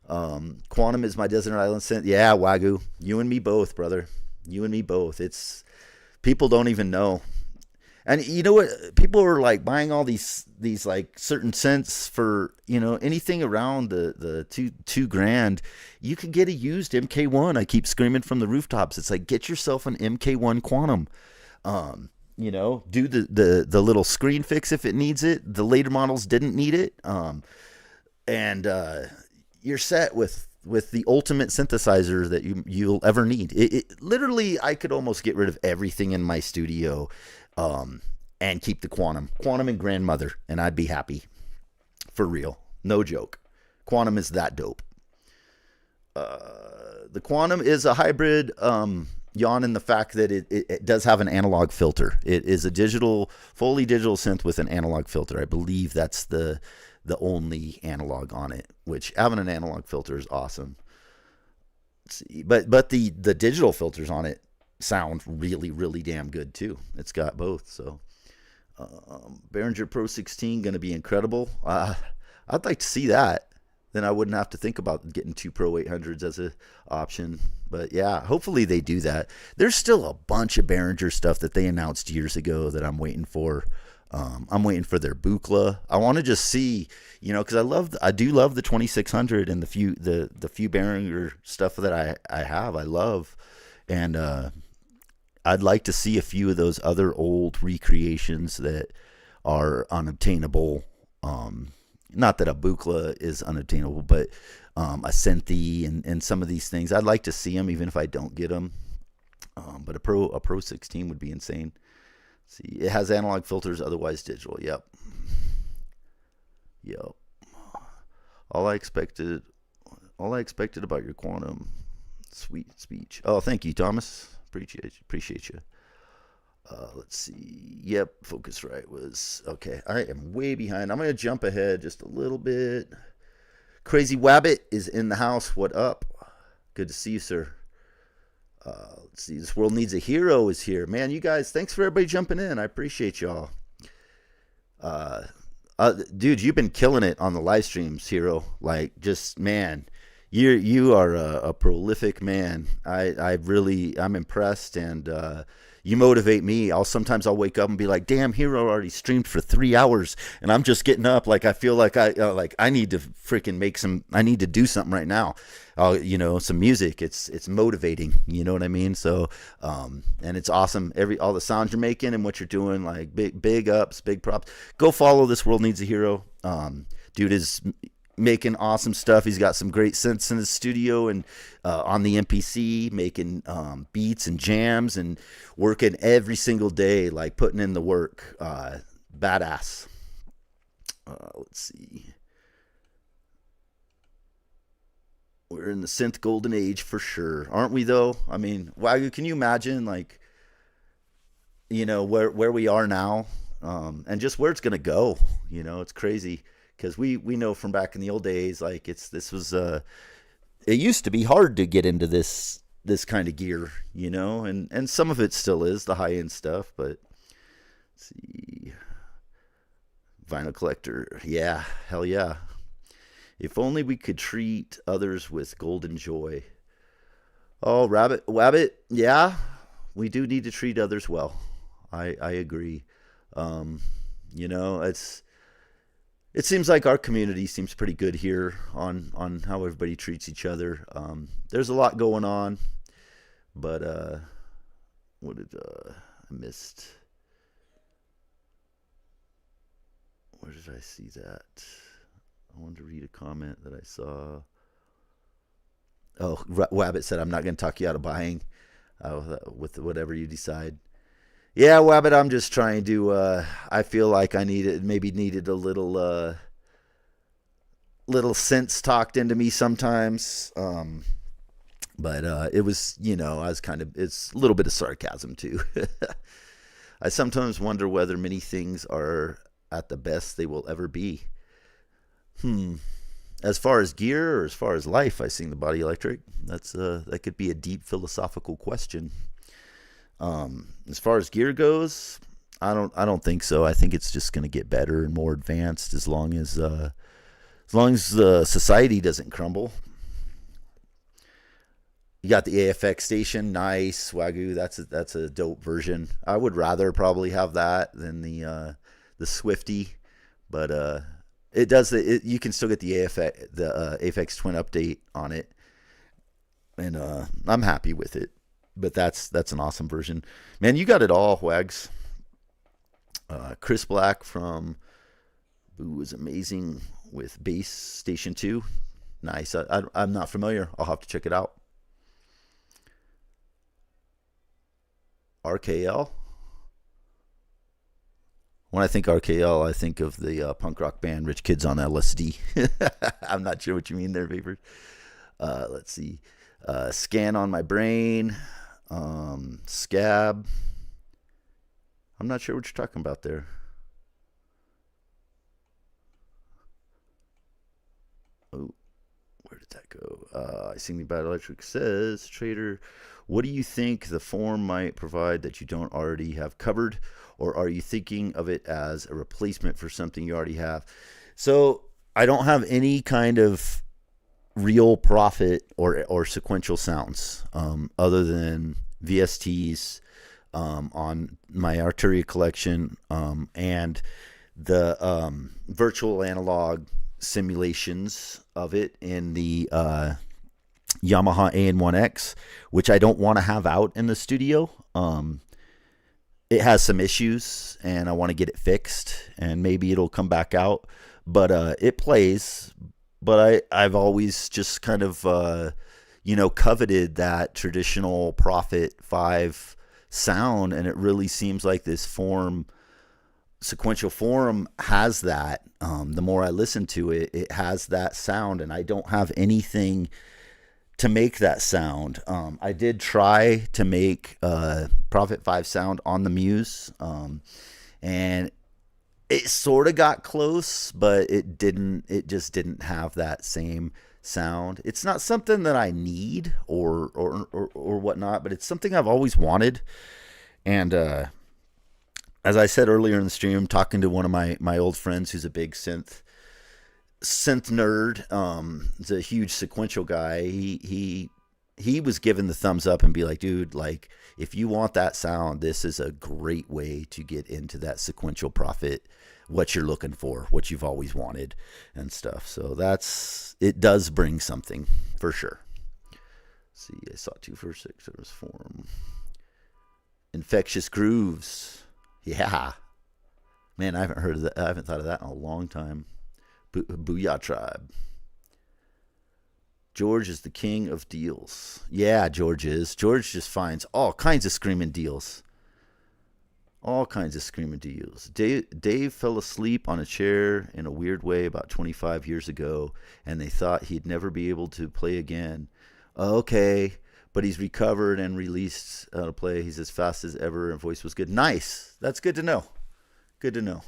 Quantum is my desert island synth. Yeah, Wagyu. You and me both, brother. You and me both. It's... People don't even know. And you know what? People are like buying all these like certain cents for, anything around the two grand. You can get a used MK1. I keep screaming from the rooftops. It's like, get yourself an MK1 Quantum. Do the little screen fix if it needs it. The later models didn't need it. And you're set with the ultimate synthesizer that you'll ever need. It literally, I could almost get rid of everything in my studio. And keep the Quantum and Grandmother, and I'd be happy. For real. No joke. Quantum is that dope. The Quantum is a hybrid, Jan, in the fact that it does have an analog filter. It is a fully digital synth with an analog filter. I believe that's the only analog on it, which having an analog filter is awesome. Let's see. But the digital filters on it sound really, really damn good too. It's got both. So Behringer Pro 16 going to be incredible. I'd like to see that. Then I wouldn't have to think about getting two Pro 800s as an option. But yeah, hopefully they do that. There's still a bunch of Behringer stuff that they announced years ago that I'm waiting for. I'm waiting for their Buchla. I want to just see, because I do love the 2600 and the few Behringer stuff that I have. I love, and I'd like to see a few of those other old recreations that are unobtainable. Not that a Buchla is unobtainable, but a Synthi and some of these things. I'd like to see them, even if I don't get them. But a Pro 16 would be insane. See, it has analog filters, otherwise digital. Yep. All I expected about your quantum, sweet speech. Oh, thank you, Thomas. Appreciate you. Let's see. Yep, Focusrite was okay. I am way behind. I'm gonna jump ahead just a little bit. Crazy Wabbit is in the house. What up? Good to see you, sir. Let's see. This world needs a hero is here, man. You guys, thanks for everybody jumping in. I appreciate y'all. Dude, you've been killing it on the live streams, hero. Like, just man, you are a prolific man. I'm impressed, and you motivate me. Sometimes I'll wake up and be like, damn, hero already streamed for 3 hours, and I'm just getting up. Like, I feel like I need to freaking I need to do something right now. Some music. It's motivating. You know what I mean? So, and it's awesome. All the sounds you're making and what you're doing, like big ups, big props. Go follow This World Needs a Hero. Dude is making awesome stuff. He's got some great synths in his studio and on the MPC, making beats and jams and working every single day, like putting in the work. Badass. Let's see. We're in the synth golden age for sure, aren't we? Though, I mean, Wagyu, can you imagine, like, where we are now, and just where it's gonna go? It's crazy because we know from back in the old days, like it used to be hard to get into this kind of gear, and some of it still is the high end stuff, but let's see, vinyl collector, yeah, hell yeah. If only we could treat others with golden joy. Oh, Wabbit, yeah, we do need to treat others well. I agree. It seems like our community seems pretty good here on how everybody treats each other. There's a lot going on, but what did I missed? Where did I see that? I wanted to read a comment that I saw. Oh, Wabbit said, I'm not going to talk you out of buying with whatever you decide. Yeah, Wabbit, I'm just trying to, I feel like I needed a little sense talked into me sometimes. But it was, it's a little bit of sarcasm too. I sometimes wonder whether many things are at the best they will ever be. As far as gear or as far as life, I sing the Body Electric. That could be a deep philosophical question. As far as gear goes, I don't think so. I think it's just going to get better and more advanced as long as the society doesn't crumble. You got the AFX station, nice. Wagyu, that's a dope version. I would rather probably have that than the Swifty, but it does you can still get the AFX Twin update on it, and I'm happy with it. But that's an awesome version, man. You got it all, Wags. Chris Black from Boo was amazing with Bass Station 2. Nice. I'm not familiar. I'll have to check it out. RKL. When I think RKL, I think of the punk rock band Rich Kids on LSD. I'm not sure what you mean there, Vapor. Let's see. Scan on My Brain. Scab. I'm not sure what you're talking about there. Oh, where did that go? I Sing the Bad Electric says, Trader, what do you think the form might provide that you don't already have covered? Or are you thinking of it as a replacement for something you already have? So I don't have any kind of real profit or sequential sounds other than VSTs, on my Arturia collection, and the virtual analog simulations of it in the Yamaha AN1X, which I don't want to have out in the studio. It has some issues, and I want to get it fixed, and maybe it'll come back out. But it plays. But I've always just kind of coveted that traditional Prophet 5 sound, and it really seems like this sequential form has that. The more I listen to it, it has that sound, and I don't have anything to make that sound. I did try to make Prophet 5 sound on the Muse, and it sort of got close, but it just didn't have that same sound. It's not something that I need or whatnot, but it's something I've always wanted. And as I said earlier in the stream, talking to one of my old friends who's a big synth nerd, is a huge sequential guy. He was given the thumbs up and be like, dude, like, if you want that sound, this is a great way to get into that sequential Prophet, what you're looking for, what you've always wanted and stuff. So it does bring something for sure. Let's see, I saw 246, there was Forum. Infectious Grooves. Yeah. Man, I haven't heard of that. I haven't thought of that in a long time. Booyah Tribe. George is the king of deals. Yeah, George is. George just finds all kinds of screaming deals. All kinds of screaming deals. Dave fell asleep on a chair in a weird way about 25 years ago, and they thought he'd never be able to play again. Okay, but he's recovered and released to play. He's as fast as ever, and voice was good. Nice. That's good to know. Good to know.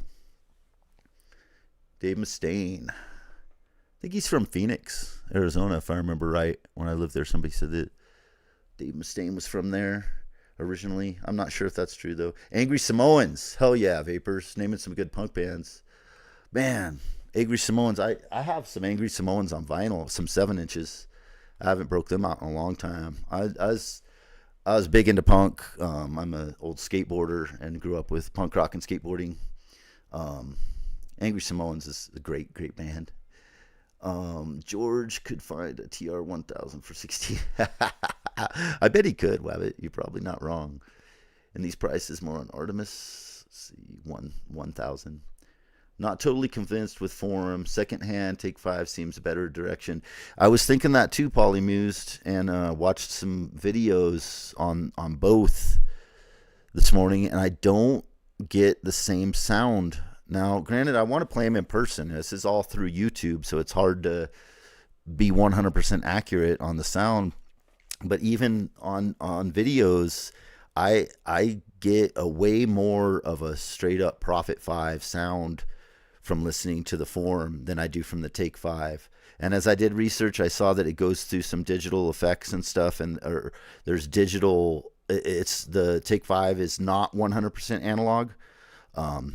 Dave Mustaine. I think he's from Phoenix, Arizona, if I remember right. When I lived there, somebody said that Dave Mustaine was from there originally. I'm not sure if that's true, though. Angry Samoans. Hell yeah, Vapors. Naming some good punk bands. Man, Angry Samoans. I have some Angry Samoans on vinyl, some 7-inches. I haven't broke them out in a long time. I was big into punk. I'm an old skateboarder and grew up with punk rock and skateboarding. Angry Samoans is a great, great band. George could find a TR-1000 for 60. I bet he could, Wabbit. You're probably not wrong. And these prices more on Artemis. Let's see, 1,000. Not totally convinced with Forum. Secondhand, Take 5 seems a better direction. I was thinking that too, Polymused, and watched some videos on both this morning, and I don't get the same sound. Now, granted, I want to play them in person. This is all through YouTube, so it's hard to be 100% accurate on the sound. But even on videos, I get a way more of a straight-up Prophet 5 sound from listening to the Forum than I do from the Take 5. And as I did research, I saw that it goes through some digital effects and stuff, and there's digital. It's the Take 5 is not 100% analog.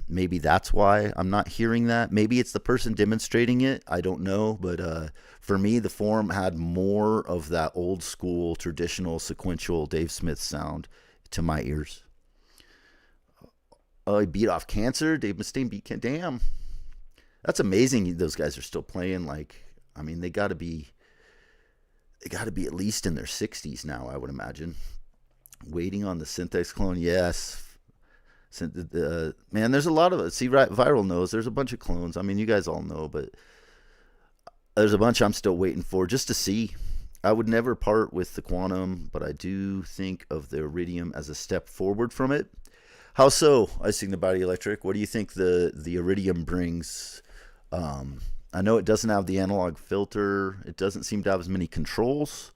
Maybe that's why I'm not hearing that. Maybe it's the person demonstrating it. I don't know. But for me, the Forum had more of that old school, traditional, sequential Dave Smith sound to my ears. Oh, he beat off Cancer. Dave Mustaine beat Cancer. Damn. That's amazing. Those guys are still playing. Like, I mean, they got to be at least in their 60s now, I would imagine. Waiting on the Synthex clone. Yes. Man, there's a lot of it. See, Viral knows there's a bunch of clones. I mean, you guys all know, but there's a bunch I'm still waiting for just to see. I would never part with the Quantum, but I do think of the Iridium as a step forward from it. How so, Icing the Body Electric? What do you think the Iridium brings? I know it doesn't have the analog filter. It doesn't seem to have as many controls.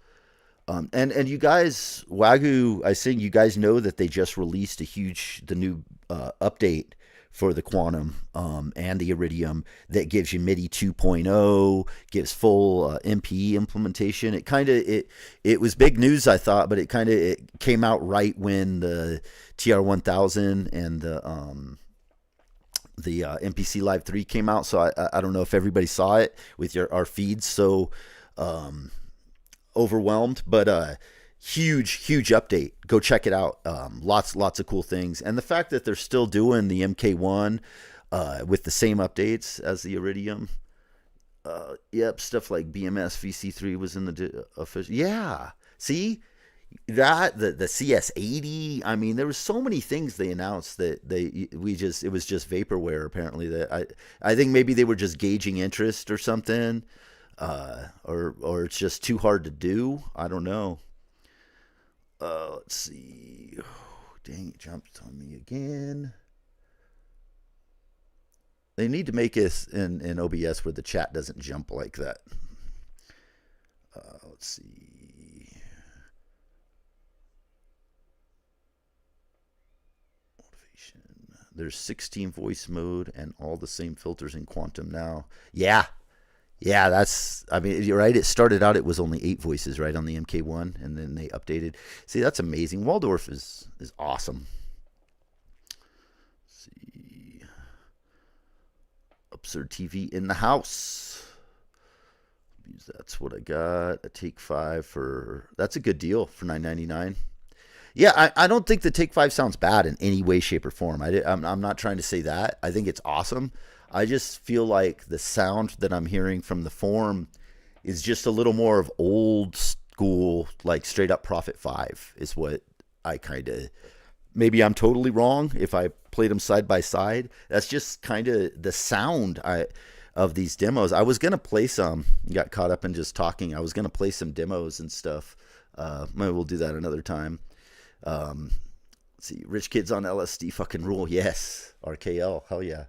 And you guys, Wagyu, I think you guys know that they just released the new update for the Quantum and the Iridium that gives you MIDI 2.0, gives full MPE implementation. It was big news, I thought, but it came out right when the TR-1000 and the MPC Live 3 came out. So I don't know if everybody saw it with our feeds so overwhelmed, but huge update. Go check it out. Lots of cool things, and the fact that they're still doing the MK1 with the same updates as the Iridium. Yep, stuff like BMS VC3 was in the official. Yeah, see that the CS80. I mean, there was so many things they announced that it was just vaporware. Apparently, that I think maybe they were just gauging interest or something, or it's just too hard to do. I don't know. Let's see. Oh, dang, it jumped on me again. They need to make this in OBS where the chat doesn't jump like that. Let's see. Motivation. There's 16 voice mode and all the same filters in Quantum now. Yeah. Yeah, I mean, you're right. It started out, it was only 8 voices, right, on the MK1, and then they updated. See, that's amazing. Waldorf is awesome. Let's see. Absurd TV in the house. That's what I got. A Take 5 for, that's a good deal for $9.99. Yeah, I don't think the Take 5 sounds bad in any way, shape, or form. I'm not trying to say that. I think it's awesome. I just feel like the sound that I'm hearing from the Form is just a little more of old school, like straight up Prophet 5 is what I kind of, maybe I'm totally wrong if I played them side by side. That's just kind of the sound of these demos. I was going to play some, got caught up in just talking. I was going to play some demos and stuff. Maybe we'll do that another time. Let's see, Rich Kids on LSD fucking rule. Yes. RKL. Hell yeah.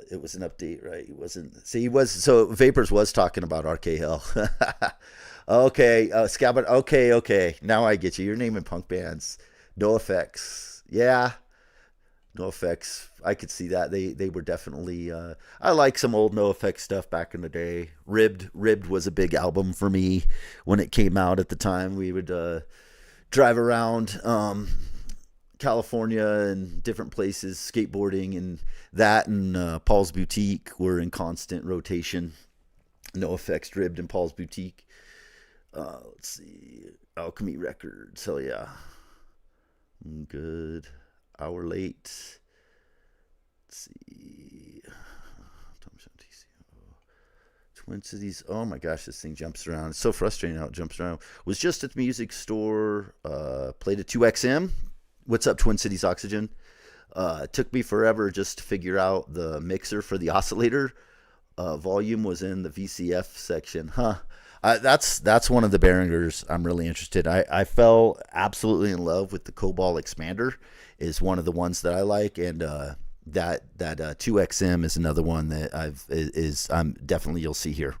It was an update, right? He wasn't. See, he was. So Vapors was talking about RKL. Okay, Scabbard. Okay. Now I get you. You're naming punk bands. No Effects. Yeah. No Effects. I could see that. They were definitely. I like some old No Effects stuff back in the day. Ribbed was a big album for me when it came out at the time. We would drive around California and different places skateboarding, and that and Paul's Boutique were in constant rotation. No Effects, Ribbed, and Paul's Boutique. Let's see, Alchemy Records. Hell yeah, good. Hour late. Let's see, Twin Cities. Oh my gosh, this thing jumps around. It's so frustrating how it jumps around. Was just at the music store. Played a 2XM. What's up, Twin Cities Oxygen? It took me forever just to figure out the mixer for the oscillator. Volume was in the VCF section. That's one of the Behringers I'm really interested. I fell absolutely in love with the Cobalt Expander. Is one of the ones that I like, and that 2XM is another one that I'm definitely, you'll see here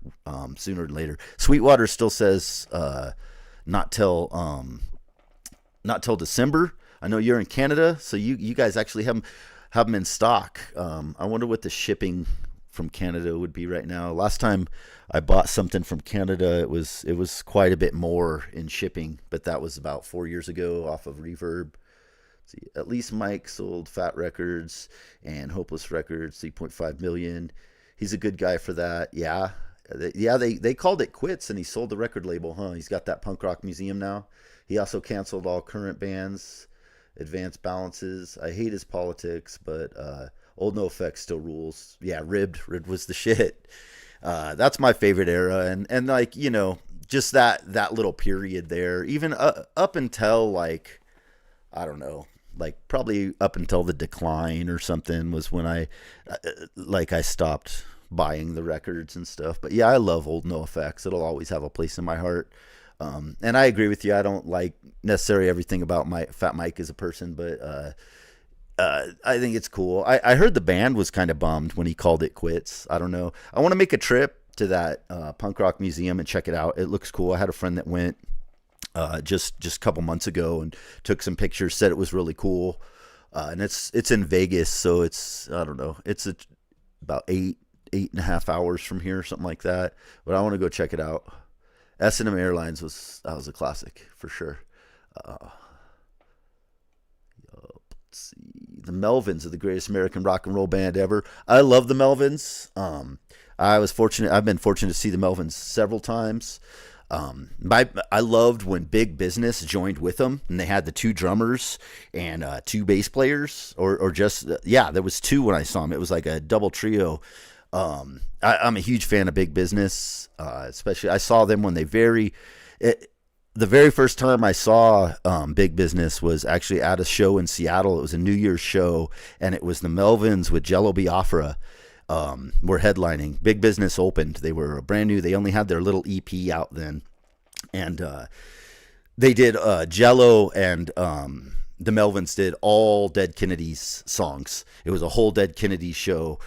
sooner or later. Sweetwater still says not till December. I know you're in Canada, so you guys actually have them in stock. I wonder what the shipping from Canada would be right now. Last time I bought something from Canada, it was quite a bit more in shipping, but that was about 4 years ago off of Reverb. See, at least Mike sold Fat Records and Hopeless Records, 3.5 million. He's a good guy for that. Yeah. They called it quits, and he sold the record label, huh? He's got that punk rock museum now. He also canceled all current bands, advanced balances. I hate his politics, but old No Effects still rules. Yeah, Ribbed was the shit. That's my favorite era, and like, you know, just that little period there, even up until like, I don't know, like probably up until the Decline or something was when I stopped buying the records and stuff. But yeah, I love old No Effects. It'll always have a place in my heart. And I agree with you. I don't like necessarily everything about Fat Mike as a person, but I think it's cool. I heard the band was kind of bummed when he called it quits. I don't know. I want to make a trip to that punk rock museum and check it out. It looks cool. I had a friend that went just a couple months ago and took some pictures, said it was really cool. And it's in Vegas, so it's, I don't know, it's about 8.5 hours from here, something like that. But I want to go check it out. S&M Airlines was a classic for sure. Let's see, the Melvins are the greatest American rock and roll band ever. I love the Melvins. I've been fortunate to see the Melvins several times. I loved when Big Business joined with them, and they had the two drummers and two bass players, or just yeah, there was two when I saw them. It was like a double trio. I'm a huge fan of Big Business, especially I saw them when the very first time I saw Big Business was actually at a show in Seattle. It was a New Year's show, and it was the Melvins with Jello Biafra were headlining. Big Business opened. They were brand new. They only had their little EP out then, and they did Jello and the Melvins did all Dead Kennedys songs. It was a whole Dead Kennedy show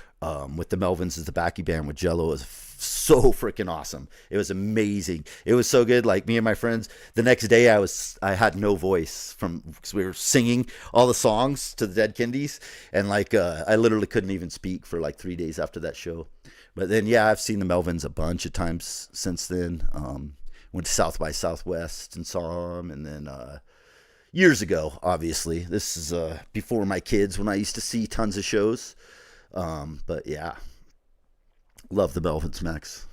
with the Melvins as the backing band with Jello. It was so freaking awesome. It was amazing. It was so good. Like me and my friends, the next day I had no voice because we were singing all the songs to the Dead Kennedys, and like I literally couldn't even speak for like 3 days after that show. But then yeah, I've seen the Melvins a bunch of times since then. Went to South by Southwest and saw them, and then years ago, obviously this is before my kids, when I used to see tons of shows. But yeah. Love the Melvins, Max.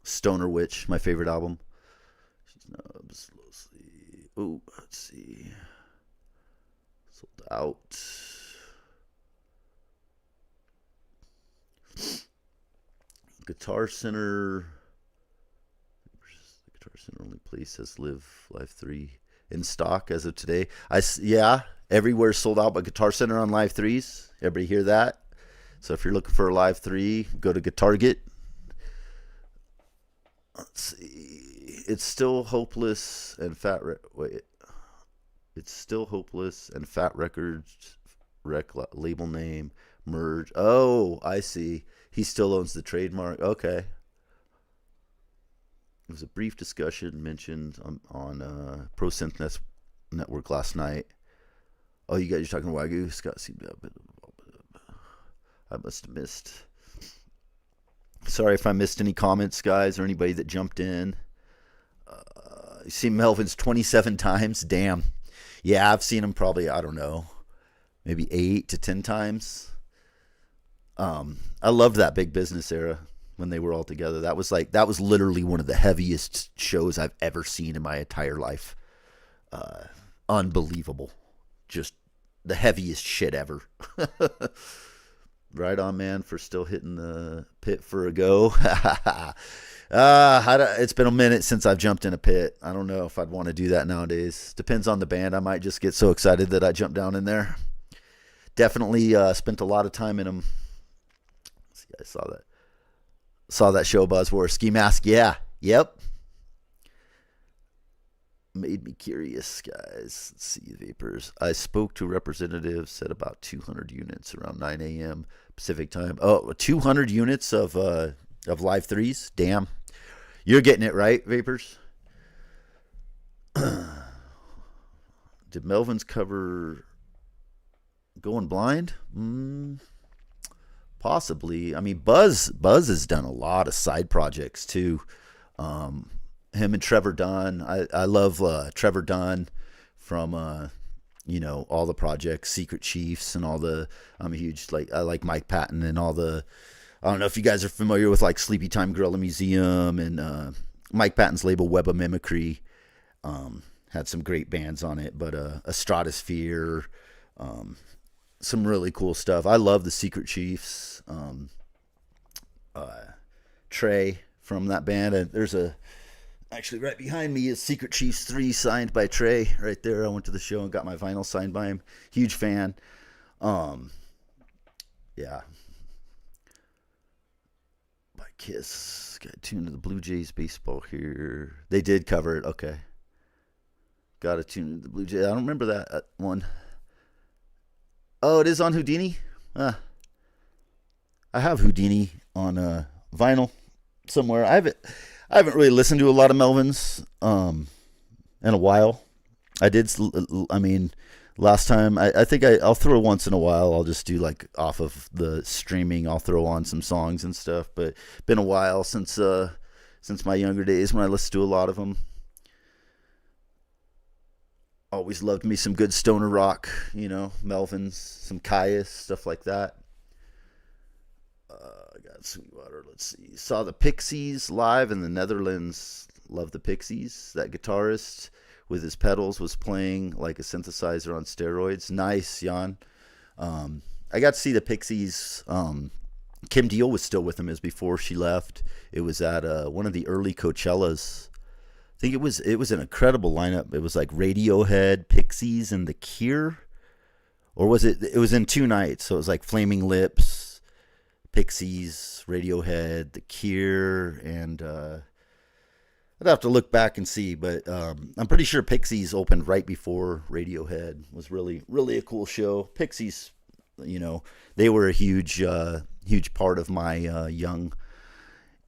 Stoner Witch, my favorite album. Let's see. Oh, let's see. Sold out. Guitar Center. The Guitar Center only place has Live 3 in stock as of today. Yeah, everywhere sold out but Guitar Center on Live 3s. Everybody hear that? So if you're looking for a Live 3, go to Guitarget. Let's see. It's Still Hopeless and Fat It's Still Hopeless and Fat Records label name merge. Oh, I see. He still owns the trademark. Okay. There was a brief discussion mentioned on Pro Synth Network last night. Oh, you guys are talking Wagyu? Scott seemed a bit. I must have missed. Sorry if I missed any comments, guys, or anybody that jumped in. You see Melvin's 27 times? Damn. Yeah, I've seen him probably, I don't know, maybe 8 to 10 times. I loved that Big Business era when they were all together. That was literally one of the heaviest shows I've ever seen in my entire life. Unbelievable. Just the heaviest shit ever. Right on, man, for still hitting the pit for a go. It's been a minute since I've jumped in a pit. I don't know if I'd want to do that nowadays. Depends on the band. I might just get so excited that I jump down in there. Definitely spent a lot of time in them. Let's see, I saw that show Buzz wore a ski mask. Yeah, yep. Made me curious, guys. Let's see, Vapors. I spoke to representatives, said about 200 units around 9 a.m. Pacific time. Oh, 200 units of Live 3s? Damn. You're getting it right, Vapors? Did Melvin's cover Going Blind? Possibly. I mean, Buzz has done a lot of side projects, too. Him and Trevor Dunn. I love Trevor Dunn from all the projects, Secret Chiefs, and all the. I'm a huge I like Mike Patton and all the. I don't know if you guys are familiar with like Sleepy Time Gorilla Museum and Mike Patton's label Web of Mimicry. Had some great bands on it, but a Stratosphere, some really cool stuff. I love the Secret Chiefs. Trey from that band, and there's actually right behind me is Secret Chiefs 3 signed by Trey right there. I went to the show and got my vinyl signed by him. Huge fan. Yeah. By Kiss. Got tuned to the Blue Jays baseball here. They did cover it. Okay. Got a tune to the Blue Jays. I don't remember that one. Oh, it is on Houdini? I have Houdini on vinyl somewhere. I haven't really listened to a lot of Melvins in a while. Last time, I think I'll throw once in a while. I'll just do like off of the streaming. I'll throw on some songs and stuff. But been a while since my younger days when I listened to a lot of them. Always loved me some good stoner rock, Melvins, some Caius, stuff like that. I got Sweetwater. Let's see. Saw the Pixies live in the Netherlands Love the Pixies. That guitarist with his pedals was playing like a synthesizer on steroids. Nice, Jan. I got to see the Pixies. Kim Deal was still with them as before she left. It was at one of the early Coachellas. I think it was an incredible lineup. It was like Radiohead, Pixies, and The Cure. Or was it? It was in 2 nights. So it was like Flaming Lips, Pixies, Radiohead, The Cure, and I'd have to look back and see. But I'm pretty sure Pixies opened right before Radiohead. It was really, really a cool show. Pixies, they were a huge part of my young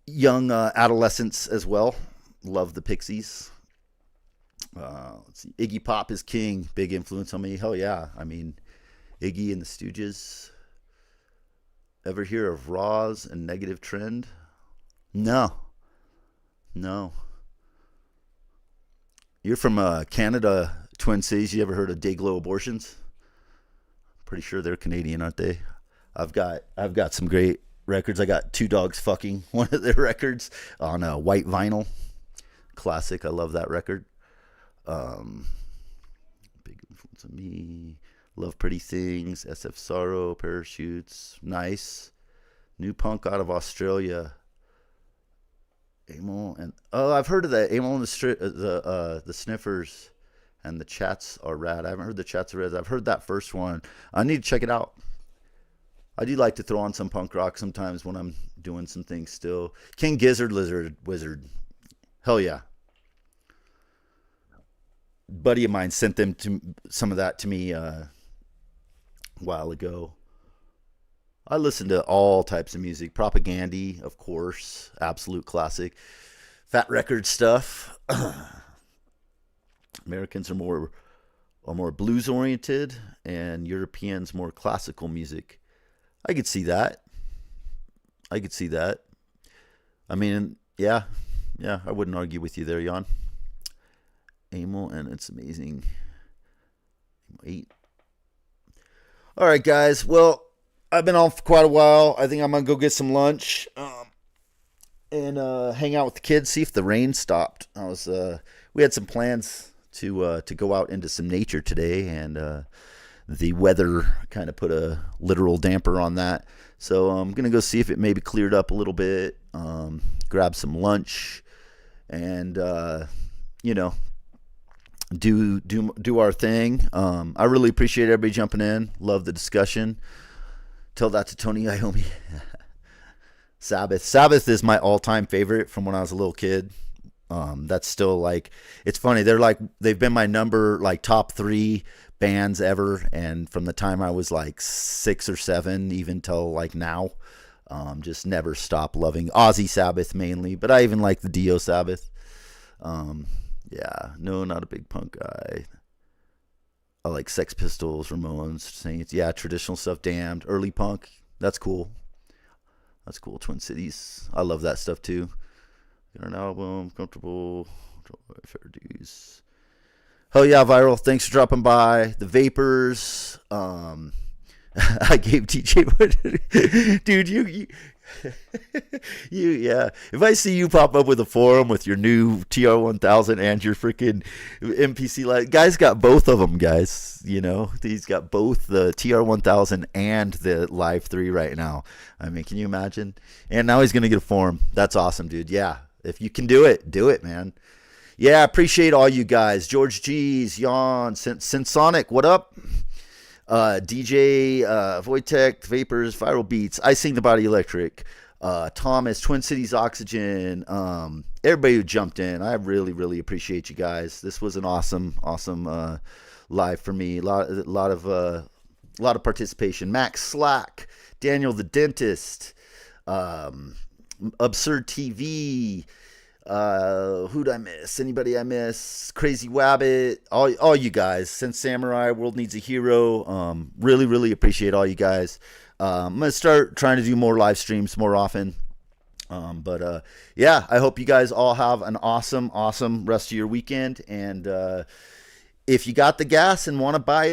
adolescence as well. Love the Pixies. Let's see. Iggy Pop is king. Big influence on me. Hell yeah. I mean, Iggy and the Stooges. Ever hear of Roz and Negative Trend? No. You're from Canada, Twin Cities. You ever heard of Dayglow Abortions? Pretty sure they're Canadian, aren't they? I've got some great records. I got Two Dogs Fucking, one of their records, on white vinyl. Classic. I love that record. Big influence on me. Love Pretty Things. SF Sorrow. Parachutes. Nice. New punk out of Australia. Amel and I've heard of that. Amel and the Sniffers and the Chats Are Rad. I haven't heard the Chats Are Rad. I've heard that first one. I need to check it out. I do like to throw on some punk rock sometimes when I'm doing some things still. King Gizzard Wizard. Hell yeah. Buddy of mine sent some of that to me a while ago. I listen to all types of music. Propagandy, of course. Absolute classic. Fat Record stuff. Americans are more blues oriented, and Europeans more classical music. I could see that. I mean, yeah, I wouldn't argue with you there, Jan. Amel, and it's amazing. 8. All right, guys. Well, I've been on for quite a while. I think I'm going to go get some lunch and hang out with the kids, see if the rain stopped. We had some plans to go out into some nature today, and the weather kind of put a literal damper on that. So I'm going to go see if it maybe cleared up a little bit, grab some lunch, and, do our thing. I really appreciate everybody jumping in. Love the discussion. Tell that to Tony Iommi. Sabbath is my all-time favorite from when I was a little kid. That's still like, it's funny. They've been my top 3 bands ever. And from the time I was like 6 or 7, even till like now, just never stop loving Ozzy Sabbath mainly, but I even like the Dio Sabbath. Yeah, no, not a big punk guy. I like Sex Pistols, Ramones, Saints. Yeah, traditional stuff. Damned, early punk. That's cool. Twin Cities. I love that stuff too. Got an album, comfortable, fair dues. Hell yeah, Viral. Thanks for dropping by. The Vapors. I gave TJ, dude, you yeah. If I see you pop up with a forum with your new TR-1000 and your freaking MPC light, guy's got both of them, guys. He's got both the TR-1000 and the Live 3 right now. I mean, can you imagine? And now he's gonna get a forum. That's awesome, dude. Yeah, if you can do it, man. Yeah, appreciate all you guys. George G's, Jan, Sensonic, what up? DJ Wojtek, Vapors, Viral Beats, I Sing the Body Electric, Thomas, Twin Cities Oxygen, everybody who jumped in. I really, really appreciate you guys. This was an awesome live for me. A lot of participation. Max Slack, Daniel the Dentist, Absurd TV. Who'd I miss? Anybody I miss? Crazy Wabbit, all you guys. Since Samurai, World Needs a Hero. Really, really appreciate all you guys. I'm gonna start trying to do more live streams more often. Yeah, I hope you guys all have an awesome rest of your weekend. And if you got the gas and want to buy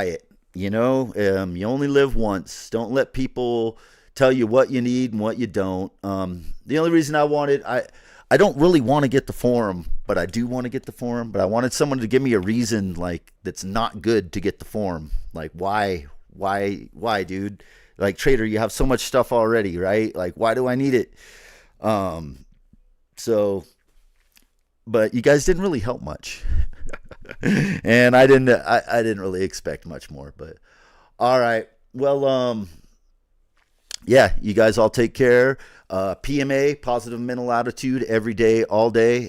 it. You only live once. Don't let people tell you what you need and what you don't. The only reason I I don't really want to get the forum, but I do want to get the forum. But I wanted someone to give me a reason, like, that's not good to get the forum. Like, why, dude? Like, Trader, you have so much stuff already, right? Like, why do I need it? Um, so, but you guys didn't really help much, and I didn't really expect much more. But all right, well, yeah, you guys all take care. PMA, positive mental attitude, every day, all day.